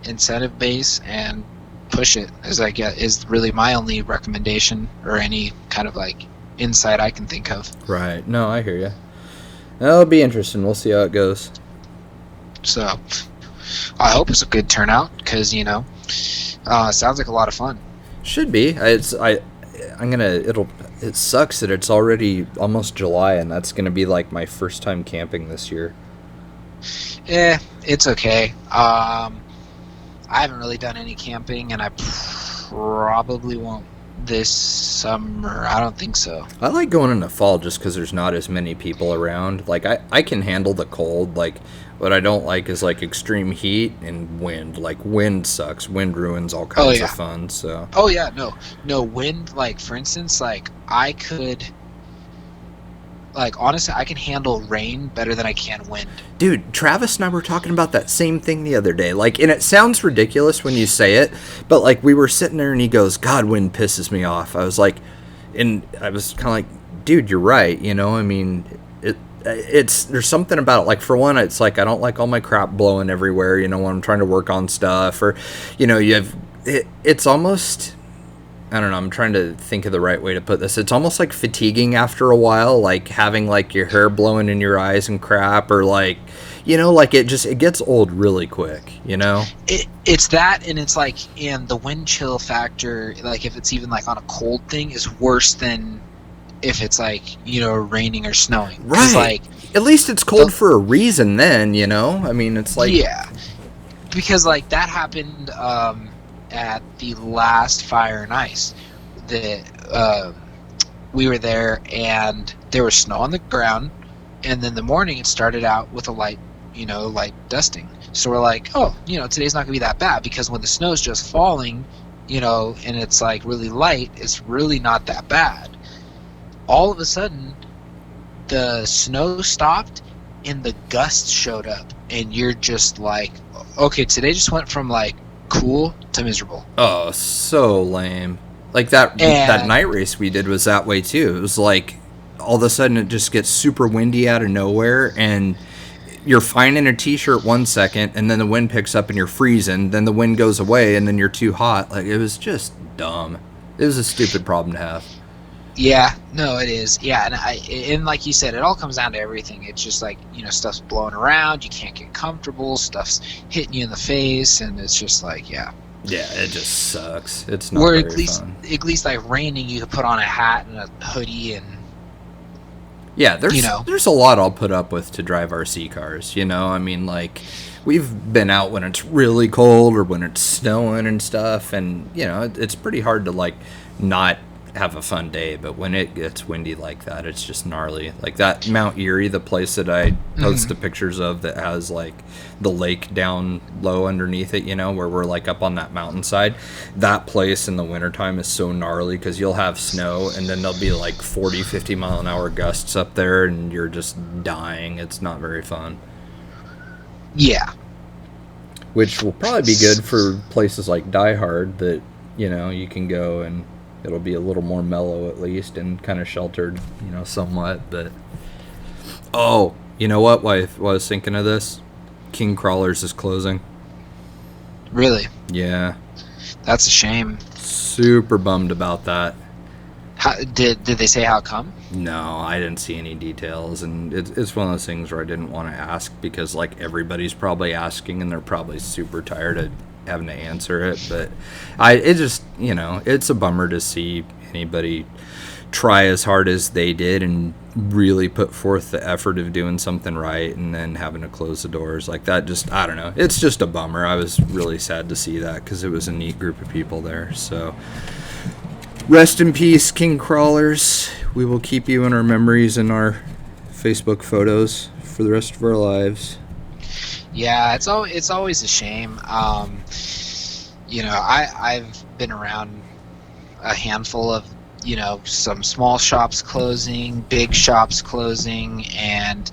incentive base and push it is really my only recommendation, or any kind of like insight I can think of. Right. No, I hear you. That'll be interesting. We'll see how it goes. So I hope it's a good turnout, because it sounds like a lot of fun. Should be. It sucks that it's already almost July, and that's gonna be like my first time camping this year. It's okay. I haven't really done any camping, and I probably won't this summer. I don't think so. I like going in the fall just because there's not as many people around. Like, I can handle the cold. Like, what I don't like is, like, extreme heat and wind. Like, wind sucks. Wind ruins all kinds of fun, so. Oh, yeah, no, wind, like, for instance, like, I could... Like, honestly, I can handle rain better than I can wind. Dude, Travis and I were talking about that same thing the other day. Like, and it sounds ridiculous when you say it, but, like, we were sitting there and he goes, God, wind pisses me off. I was like, and I was kind of like, dude, you're right. I mean, there's something about it. Like, for one, it's like I don't like all my crap blowing everywhere, when I'm trying to work on stuff. Or, you have it's almost, I don't know, I'm trying to think of the right way to put this. It's almost like fatiguing after a while, like having like your hair blowing in your eyes and crap, or like, like it gets old really quick, It's that, and it's like, and the wind chill factor, like if it's even like on a cold thing, is worse than if it's like, raining or snowing. Right. Like, at least it's cold for a reason then, I mean, it's like... Yeah. Because like that happened at the last Fire and Ice. We were there, and there was snow on the ground, and then the morning it started out with a light dusting. So we're like, oh, today's not gonna be that bad, because when the snow's just falling, and it's like really light, it's really not that bad. All of a sudden, the snow stopped and the gusts showed up, and you're just like, okay, today just went from like cool to miserable. Oh, so lame. Like that night race we did was that way too. It was like all of a sudden it just gets super windy out of nowhere, and you're fine in a t-shirt 1 second, and then the wind picks up and you're freezing, then the wind goes away and then you're too hot. Like, it was just dumb. It was a stupid problem to have. Yeah, no, it is. Yeah, and like you said, it all comes down to everything. It's just like, stuff's blowing around, you can't get comfortable, stuff's hitting you in the face, and it's just like, yeah. Yeah, it just sucks. It's not Or very fun. At least like raining, you could put on a hat and a hoodie and... Yeah, there's a lot I'll put up with to drive RC cars, I mean, like, we've been out when it's really cold or when it's snowing and stuff, and, it's pretty hard to, like, not have a fun day, but when it gets windy like that, it's just gnarly. Like that Mount Erie, the place that I posted pictures of that has like the lake down low underneath it, where we're like up on that mountainside. That place in the wintertime is so gnarly, because you'll have snow and then there'll be like 40-50 mile an hour gusts up there, and you're just dying. It's not very fun. Yeah. Which will probably be good for places like Die Hard that, you can go and it'll be a little more mellow at least, and kind of sheltered, somewhat. But oh, you know what? While I was thinking of this, King Crawlers is closing. Really? Yeah. That's a shame. Super bummed about that. How, did they say how come? No, I didn't see any details, and it's one of those things where I didn't want to ask, because like everybody's probably asking and they're probably super tired of having to answer it. But it just, it's a bummer to see anybody try as hard as they did and really put forth the effort of doing something right, and then having to close the doors like that. Just, I don't know, it's just a bummer. I was really sad to see that, because it was a neat group of people there. So rest in peace, King Crawlers. We will keep you in our memories and our Facebook photos for the rest of our lives. Yeah, it's always a shame. I've been around a handful of, some small shops closing, big shops closing, and,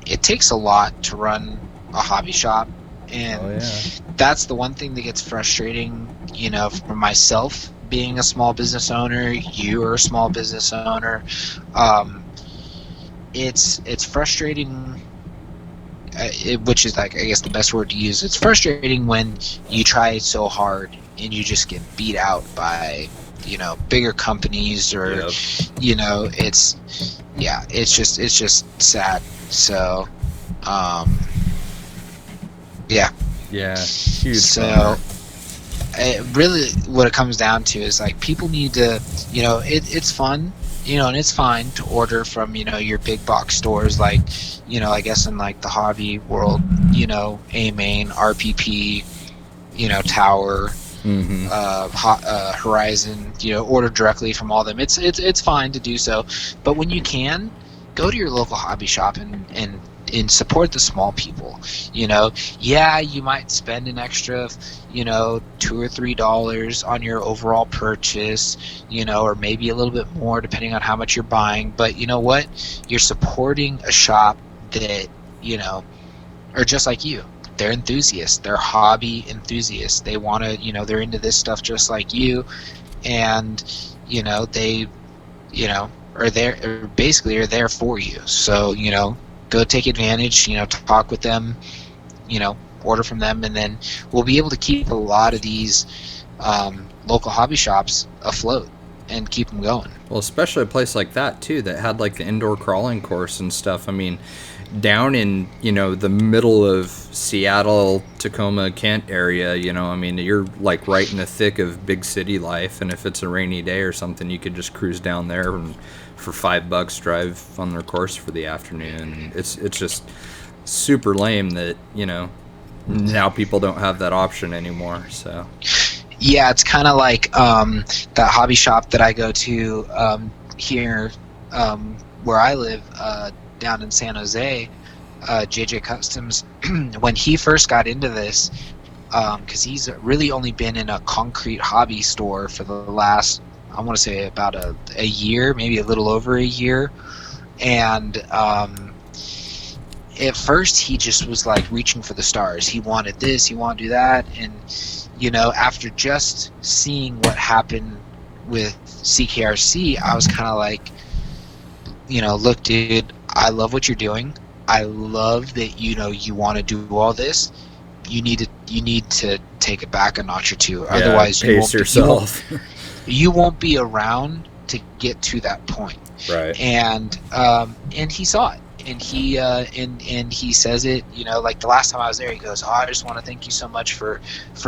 it takes a lot to run a hobby shop. And that's the one thing that gets frustrating, for myself being a small business owner. You are a small business owner. It's frustrating, which is like, I guess the best word to use. It's frustrating when you try so hard and you just get beat out by, bigger companies, or, it's just sad. So, yeah. Yeah, huge. So, really, what it comes down to is like, people need to, it's fun. And it's fine to order from, your big box stores, like, I guess in like the hobby world, A-Main, RPP, Tower, Horizon, order directly from all of them. It's fine to do so, but when you can, go to your local hobby shop and support the small people. Yeah, you might spend an extra, $2 or $3 on your overall purchase, or maybe a little bit more depending on how much you're buying. But you know what? You're supporting a shop that, are just like you. They're enthusiasts. They're hobby enthusiasts. They want to, they're into this stuff just like you, and they, are there, or basically are there for you. So, go take advantage, talk with them, order from them, and then we'll be able to keep a lot of these local hobby shops afloat and keep them going. Well, especially a place like that too, that had like the indoor crawling course and stuff. I mean, down in, you know, the middle of Seattle, Tacoma, Kent area, you know, I mean, you're like right in the thick of big city life, and if it's a rainy day or something, you could just cruise down there and for $5 drive on their course for the afternoon. It's just super lame that, you know, now people don't have that option anymore. So yeah, it's kind of like that hobby shop that I go to here where I live down in San Jose, JJ Customs. When he first got into this, because he's really only been in a concrete hobby store for the last, I want to say about a year, maybe a little over a year. And at first he just was like reaching for the stars. He wanted this, he wanted to do that. And, you know, after just seeing what happened with CKRC, I was kind of like, you know, look, dude, I love what you're doing. I love that, you know, you want to do all this. You need to take it back a notch or two. Yeah, otherwise, pace yourself. You won't be around to get to that point. Right. And he saw it, and he and he says it, you know, like the last time I was there, he goes, "Oh, I just want to thank you so much for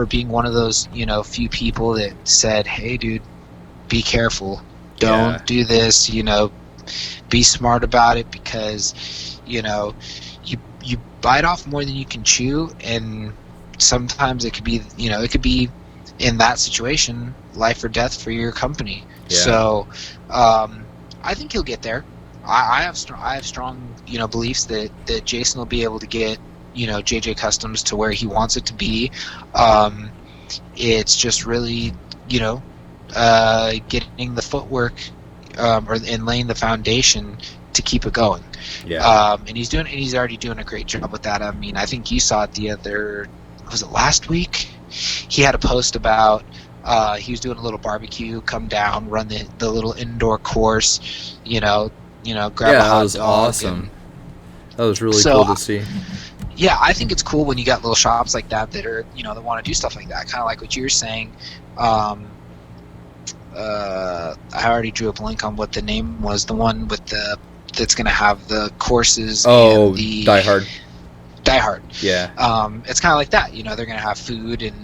being one of those, you know, few people that said, hey, dude, be careful, don't do this, you know, be smart about it, because, you know, you bite off more than you can chew, and sometimes it could be, you know, it could be in that situation life or death for your company." So I think he'll get there. I have strong, you know, beliefs that Jason will be able to get, you know, JJ Customs to where he wants it to be. It's just really, you know, getting the footwork and laying the foundation to keep it going. And he's already doing a great job with that. I mean, I think you saw it was it last week? He had a post about he was doing a little barbecue, come down, run the little indoor course, you know, grab a hot dog. That was awesome. That was really cool to see. Yeah, I think it's cool when you got little shops like that are, you know, that want to do stuff like that. Kind of like what you were saying. I already drew a blank on what the name was. The one with that's going to have the courses. Oh, and the Die Hard. Die Hard. Yeah. It's kind of like that. You know, they're going to have food, and,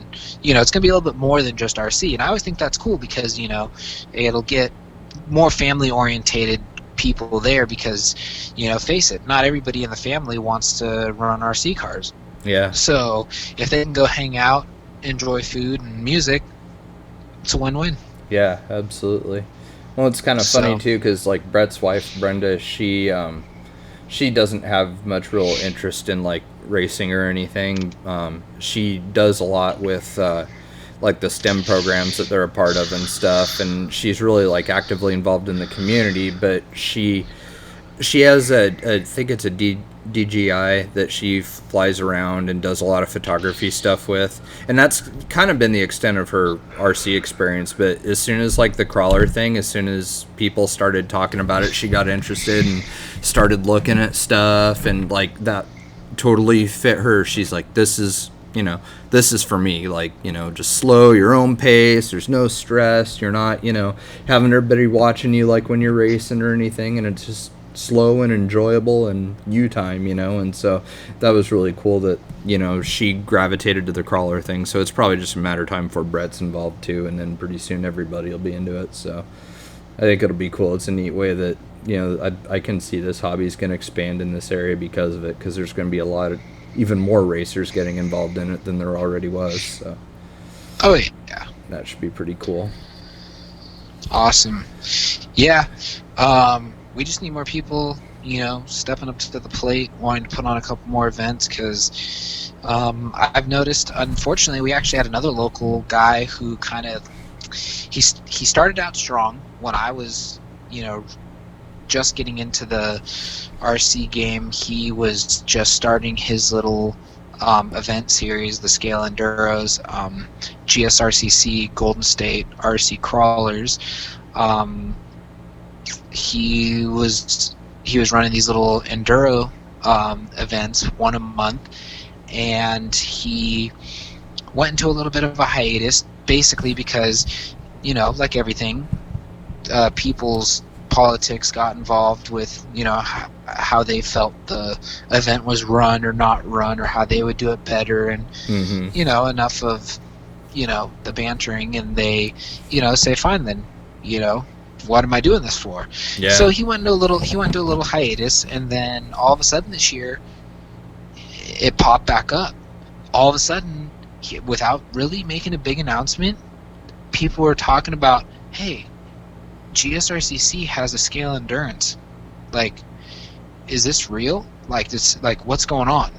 you know, it's going to be a little bit more than just RC. And I always think that's cool because, you know, it'll get more family orientated people there because, you know, face it, not everybody in the family wants to run RC cars. Yeah. So if they can go hang out, enjoy food and music, it's a win-win. Yeah, absolutely. Well, it's kind of funny too because like Brett's wife Brenda, she doesn't have much real interest in like racing or anything. She does a lot with like the STEM programs that they're a part of and stuff, and she's really like actively involved in the community. But she has I think it's a DJI that she flies around and does a lot of photography stuff with, and that's kind of been the extent of her RC experience. But as soon as like the crawler thing, as soon as people started talking about it, she got interested and started looking at stuff, and like that totally fit her. She's like, this is for me, like, you know, just slow, your own pace, there's no stress, you're not, you know, having everybody watching you like when you're racing or anything, and it's just slow and enjoyable and you time, you know. And so that was really cool that, you know, she gravitated to the crawler thing. So it's probably just a matter of time before Brett's involved too, and then pretty soon everybody will be into it. So I think it'll be cool. It's a neat way that, you know, I can see this hobby is going to expand in this area because of it, because there's going to be a lot of even more racers getting involved in it than there already was. So yeah, that should be pretty cool. Awesome. Yeah. We just need more people, you know, stepping up to the plate, wanting to put on a couple more events, because I've noticed, unfortunately, we actually had another local guy who kind of, he started out strong when I was, you know, just getting into the RC game. He was just starting his little event series, the Scale Enduros, GSRCC, Golden State, RC Crawlers. He was running these little enduro events, one a month, and he went into a little bit of a hiatus, basically because, like everything, people's politics got involved with, how they felt the event was run or not run, or how they would do it better, and enough of the bantering, and they say, fine then, what am I doing this for? Yeah. So he went into a little hiatus, and then all of a sudden this year it popped back up. All of a sudden, without really making a big announcement, people were talking about, hey, GSRCC has a scale endurance. Like, is this real? Like, this, like, what's going on?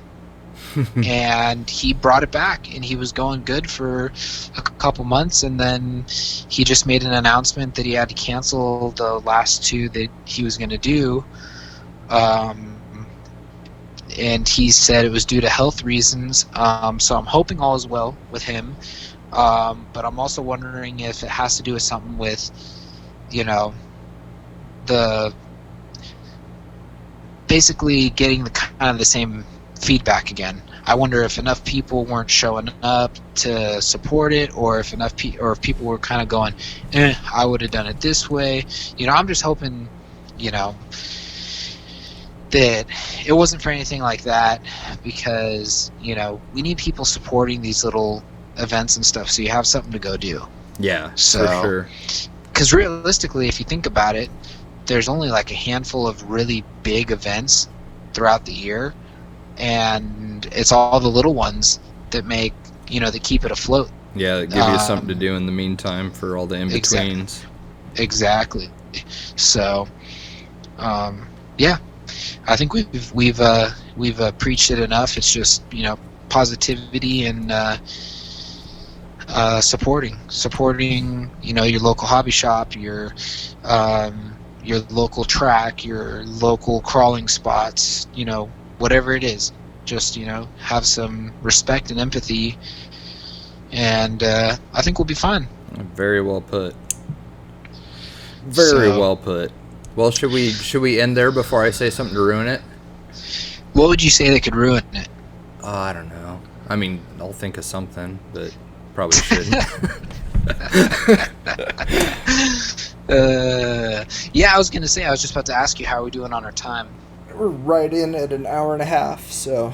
And he brought it back, and he was going good for a couple months, and then he just made an announcement that he had to cancel the last two that he was going to do. And he said it was due to health reasons. So I'm hoping all is well with him. But I'm also wondering if it has to do with something with, the basically getting the kind of the same feedback again. I wonder if enough people weren't showing up to support it, or if if people were kind of going, I would have done it this way. I'm just hoping, that it wasn't for anything like that, because we need people supporting these little events and stuff, so you have something to go do. Yeah, so, for sure. Because realistically, if you think about it, there's only like a handful of really big events throughout the year, and it's all the little ones that make, that keep it afloat. Yeah, that give you something to do in the meantime for all the in-betweens. Exactly. So, yeah, I think we've preached it enough. It's just, positivity and supporting, your local hobby shop, your local track, your local crawling spots, whatever it is. Just, have some respect and empathy, and I think we'll be fine. Very well put. Very well put. Well, should we end there before I say something to ruin it? What would you say that could ruin it? I don't know. I mean, I'll think of something, but probably shouldn't. Yeah, I was gonna say. I was just about to ask you, how are we doing on our time? We're right in at an hour and a half, so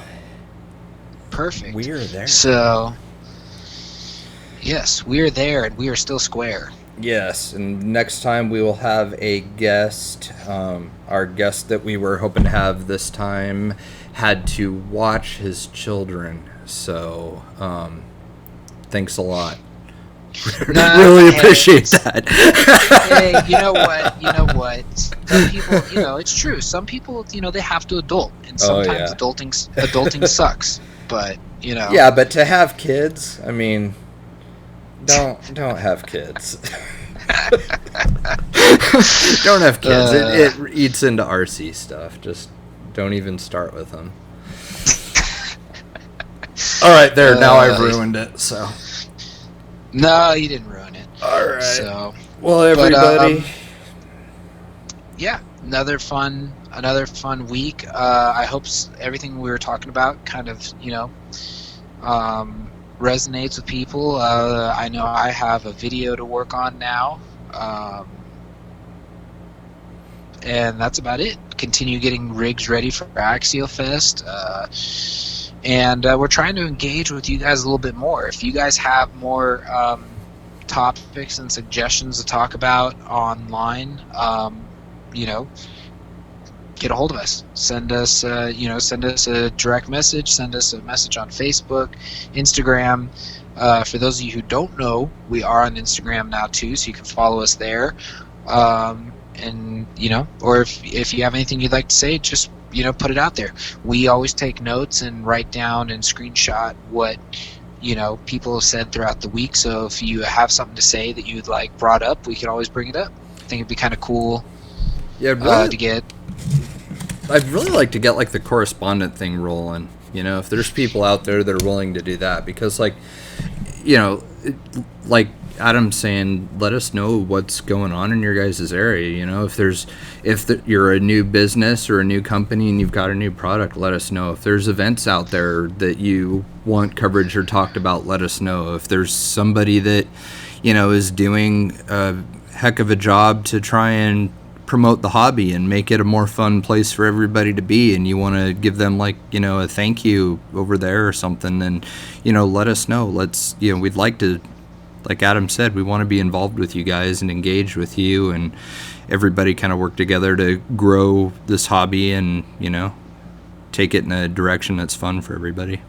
perfect. We are there. So, yes, we are there, and we are still square. Yes, and next time we will have a guest. Our guest that we were hoping to have this time had to watch his children, so thanks a lot. Really appreciate that. Hey, you know what? Some people, it's true. Some people, they have to adult, and sometimes adulting sucks. But Yeah, but to have kids, I mean, don't have kids. Don't have kids. It eats into RC stuff. Just don't even start with them. All right, there. Now I've ruined it. So. No, you didn't ruin it. All right. So, well, everybody. Yeah, another fun week. I hope everything we were talking about kind of, resonates with people. I know I have a video to work on now. And that's about it. Continue getting rigs ready for Axial Fest. And we're trying to engage with you guys a little bit more. If you guys have more topics and suggestions to talk about online, get a hold of us. Send us a direct message. Send us a message on Facebook, Instagram. For those of you who don't know, we are on Instagram now too, so you can follow us there. And or if you have anything you'd like to say, just put it out there. We always take notes and write down and screenshot what people have said throughout the week. So if you have something to say that you'd like brought up, we can always bring it up. I think it'd be kind of cool. Yeah, really, to get. I'd really like to get like the correspondent thing rolling. If there's people out there that are willing to do that, because like Adam's saying, let us know what's going on in your guys' area. You know, you're a new business or a new company and you've got a new product, let us know. If there's events out there that you want coverage or talked about, let us know. If there's somebody that, you know, is doing a heck of a job to try and promote the hobby and make it a more fun place for everybody to be, and you want to give them, like, you know, a thank you over there or something, then, you know, let us know. We'd like to, like Adam said, we want to be involved with you guys and engage with you, and everybody kind of work together to grow this hobby and, you know, take it in a direction that's fun for everybody.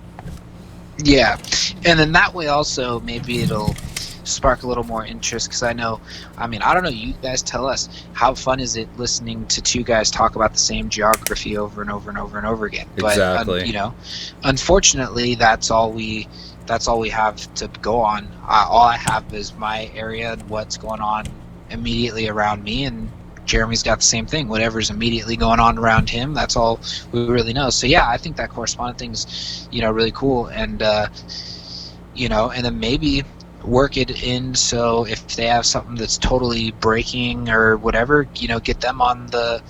Yeah, and then that way also maybe it'll spark a little more interest, because I mean, I don't know, you guys tell us, how fun is it listening to two guys talk about the same geography over and over and over and over again? Exactly. But you know, unfortunately, that's all we have to go on. All I have is my area and what's going on immediately around me, and Jeremy's got the same thing. Whatever's immediately going on around him, that's all we really know. So yeah, I think that correspondent thing's, you know, really cool, and you know, and then maybe work it in so if they have something that's totally breaking or whatever, you know, get them on the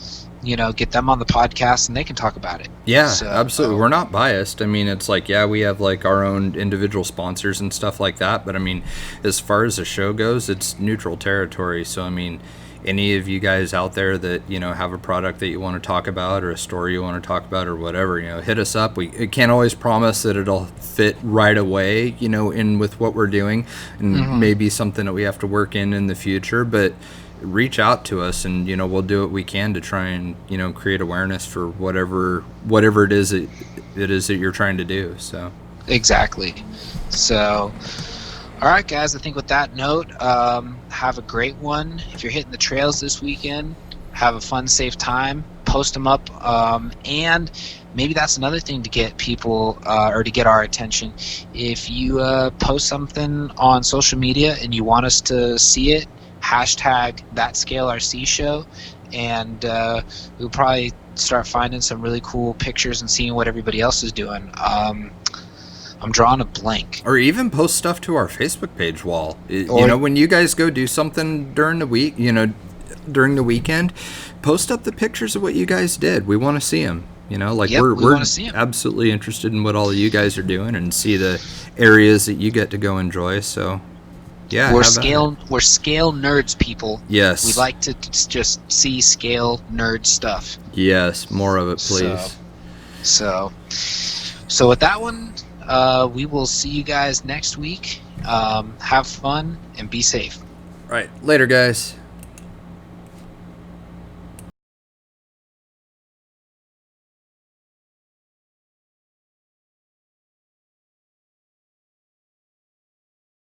podcast and they can talk about it. Yeah, so, absolutely. We're not biased. I mean, it's like, yeah, we have like our own individual sponsors and stuff like that, but I mean, as far as the show goes, it's neutral territory. So I mean, any of you guys out there that, you know, have a product that you want to talk about or a story you want to talk about or whatever, you know, hit us up. We can't always promise that it'll fit right away, you know, in with what we're doing, and maybe something that we have to work in the future, but reach out to us and, you know, we'll do what we can to try and, you know, create awareness for whatever it is that you're trying to do. So exactly. So all right, guys, I think with that note, have a great one. If you're hitting the trails this weekend, have a fun, safe time. Post them up. And maybe that's another thing to get people or to get our attention. If you post something on social media and you want us to see it, hashtag ThatScaleRC show, and we'll probably start finding some really cool pictures and seeing what everybody else is doing. I'm drawing a blank. Or even post stuff to our Facebook page wall. You know, when you guys go do something during the week, you know, during the weekend, post up the pictures of what you guys did. We want to see them. You know, like we're absolutely interested in what all of you guys are doing and see the areas that you get to go enjoy. So, yeah, we're scale nerds, people. Yes, we like to just see scale nerd stuff. Yes, more of it, please. So with that one. We will see you guys next week. Have fun and be safe. All right. Later, guys.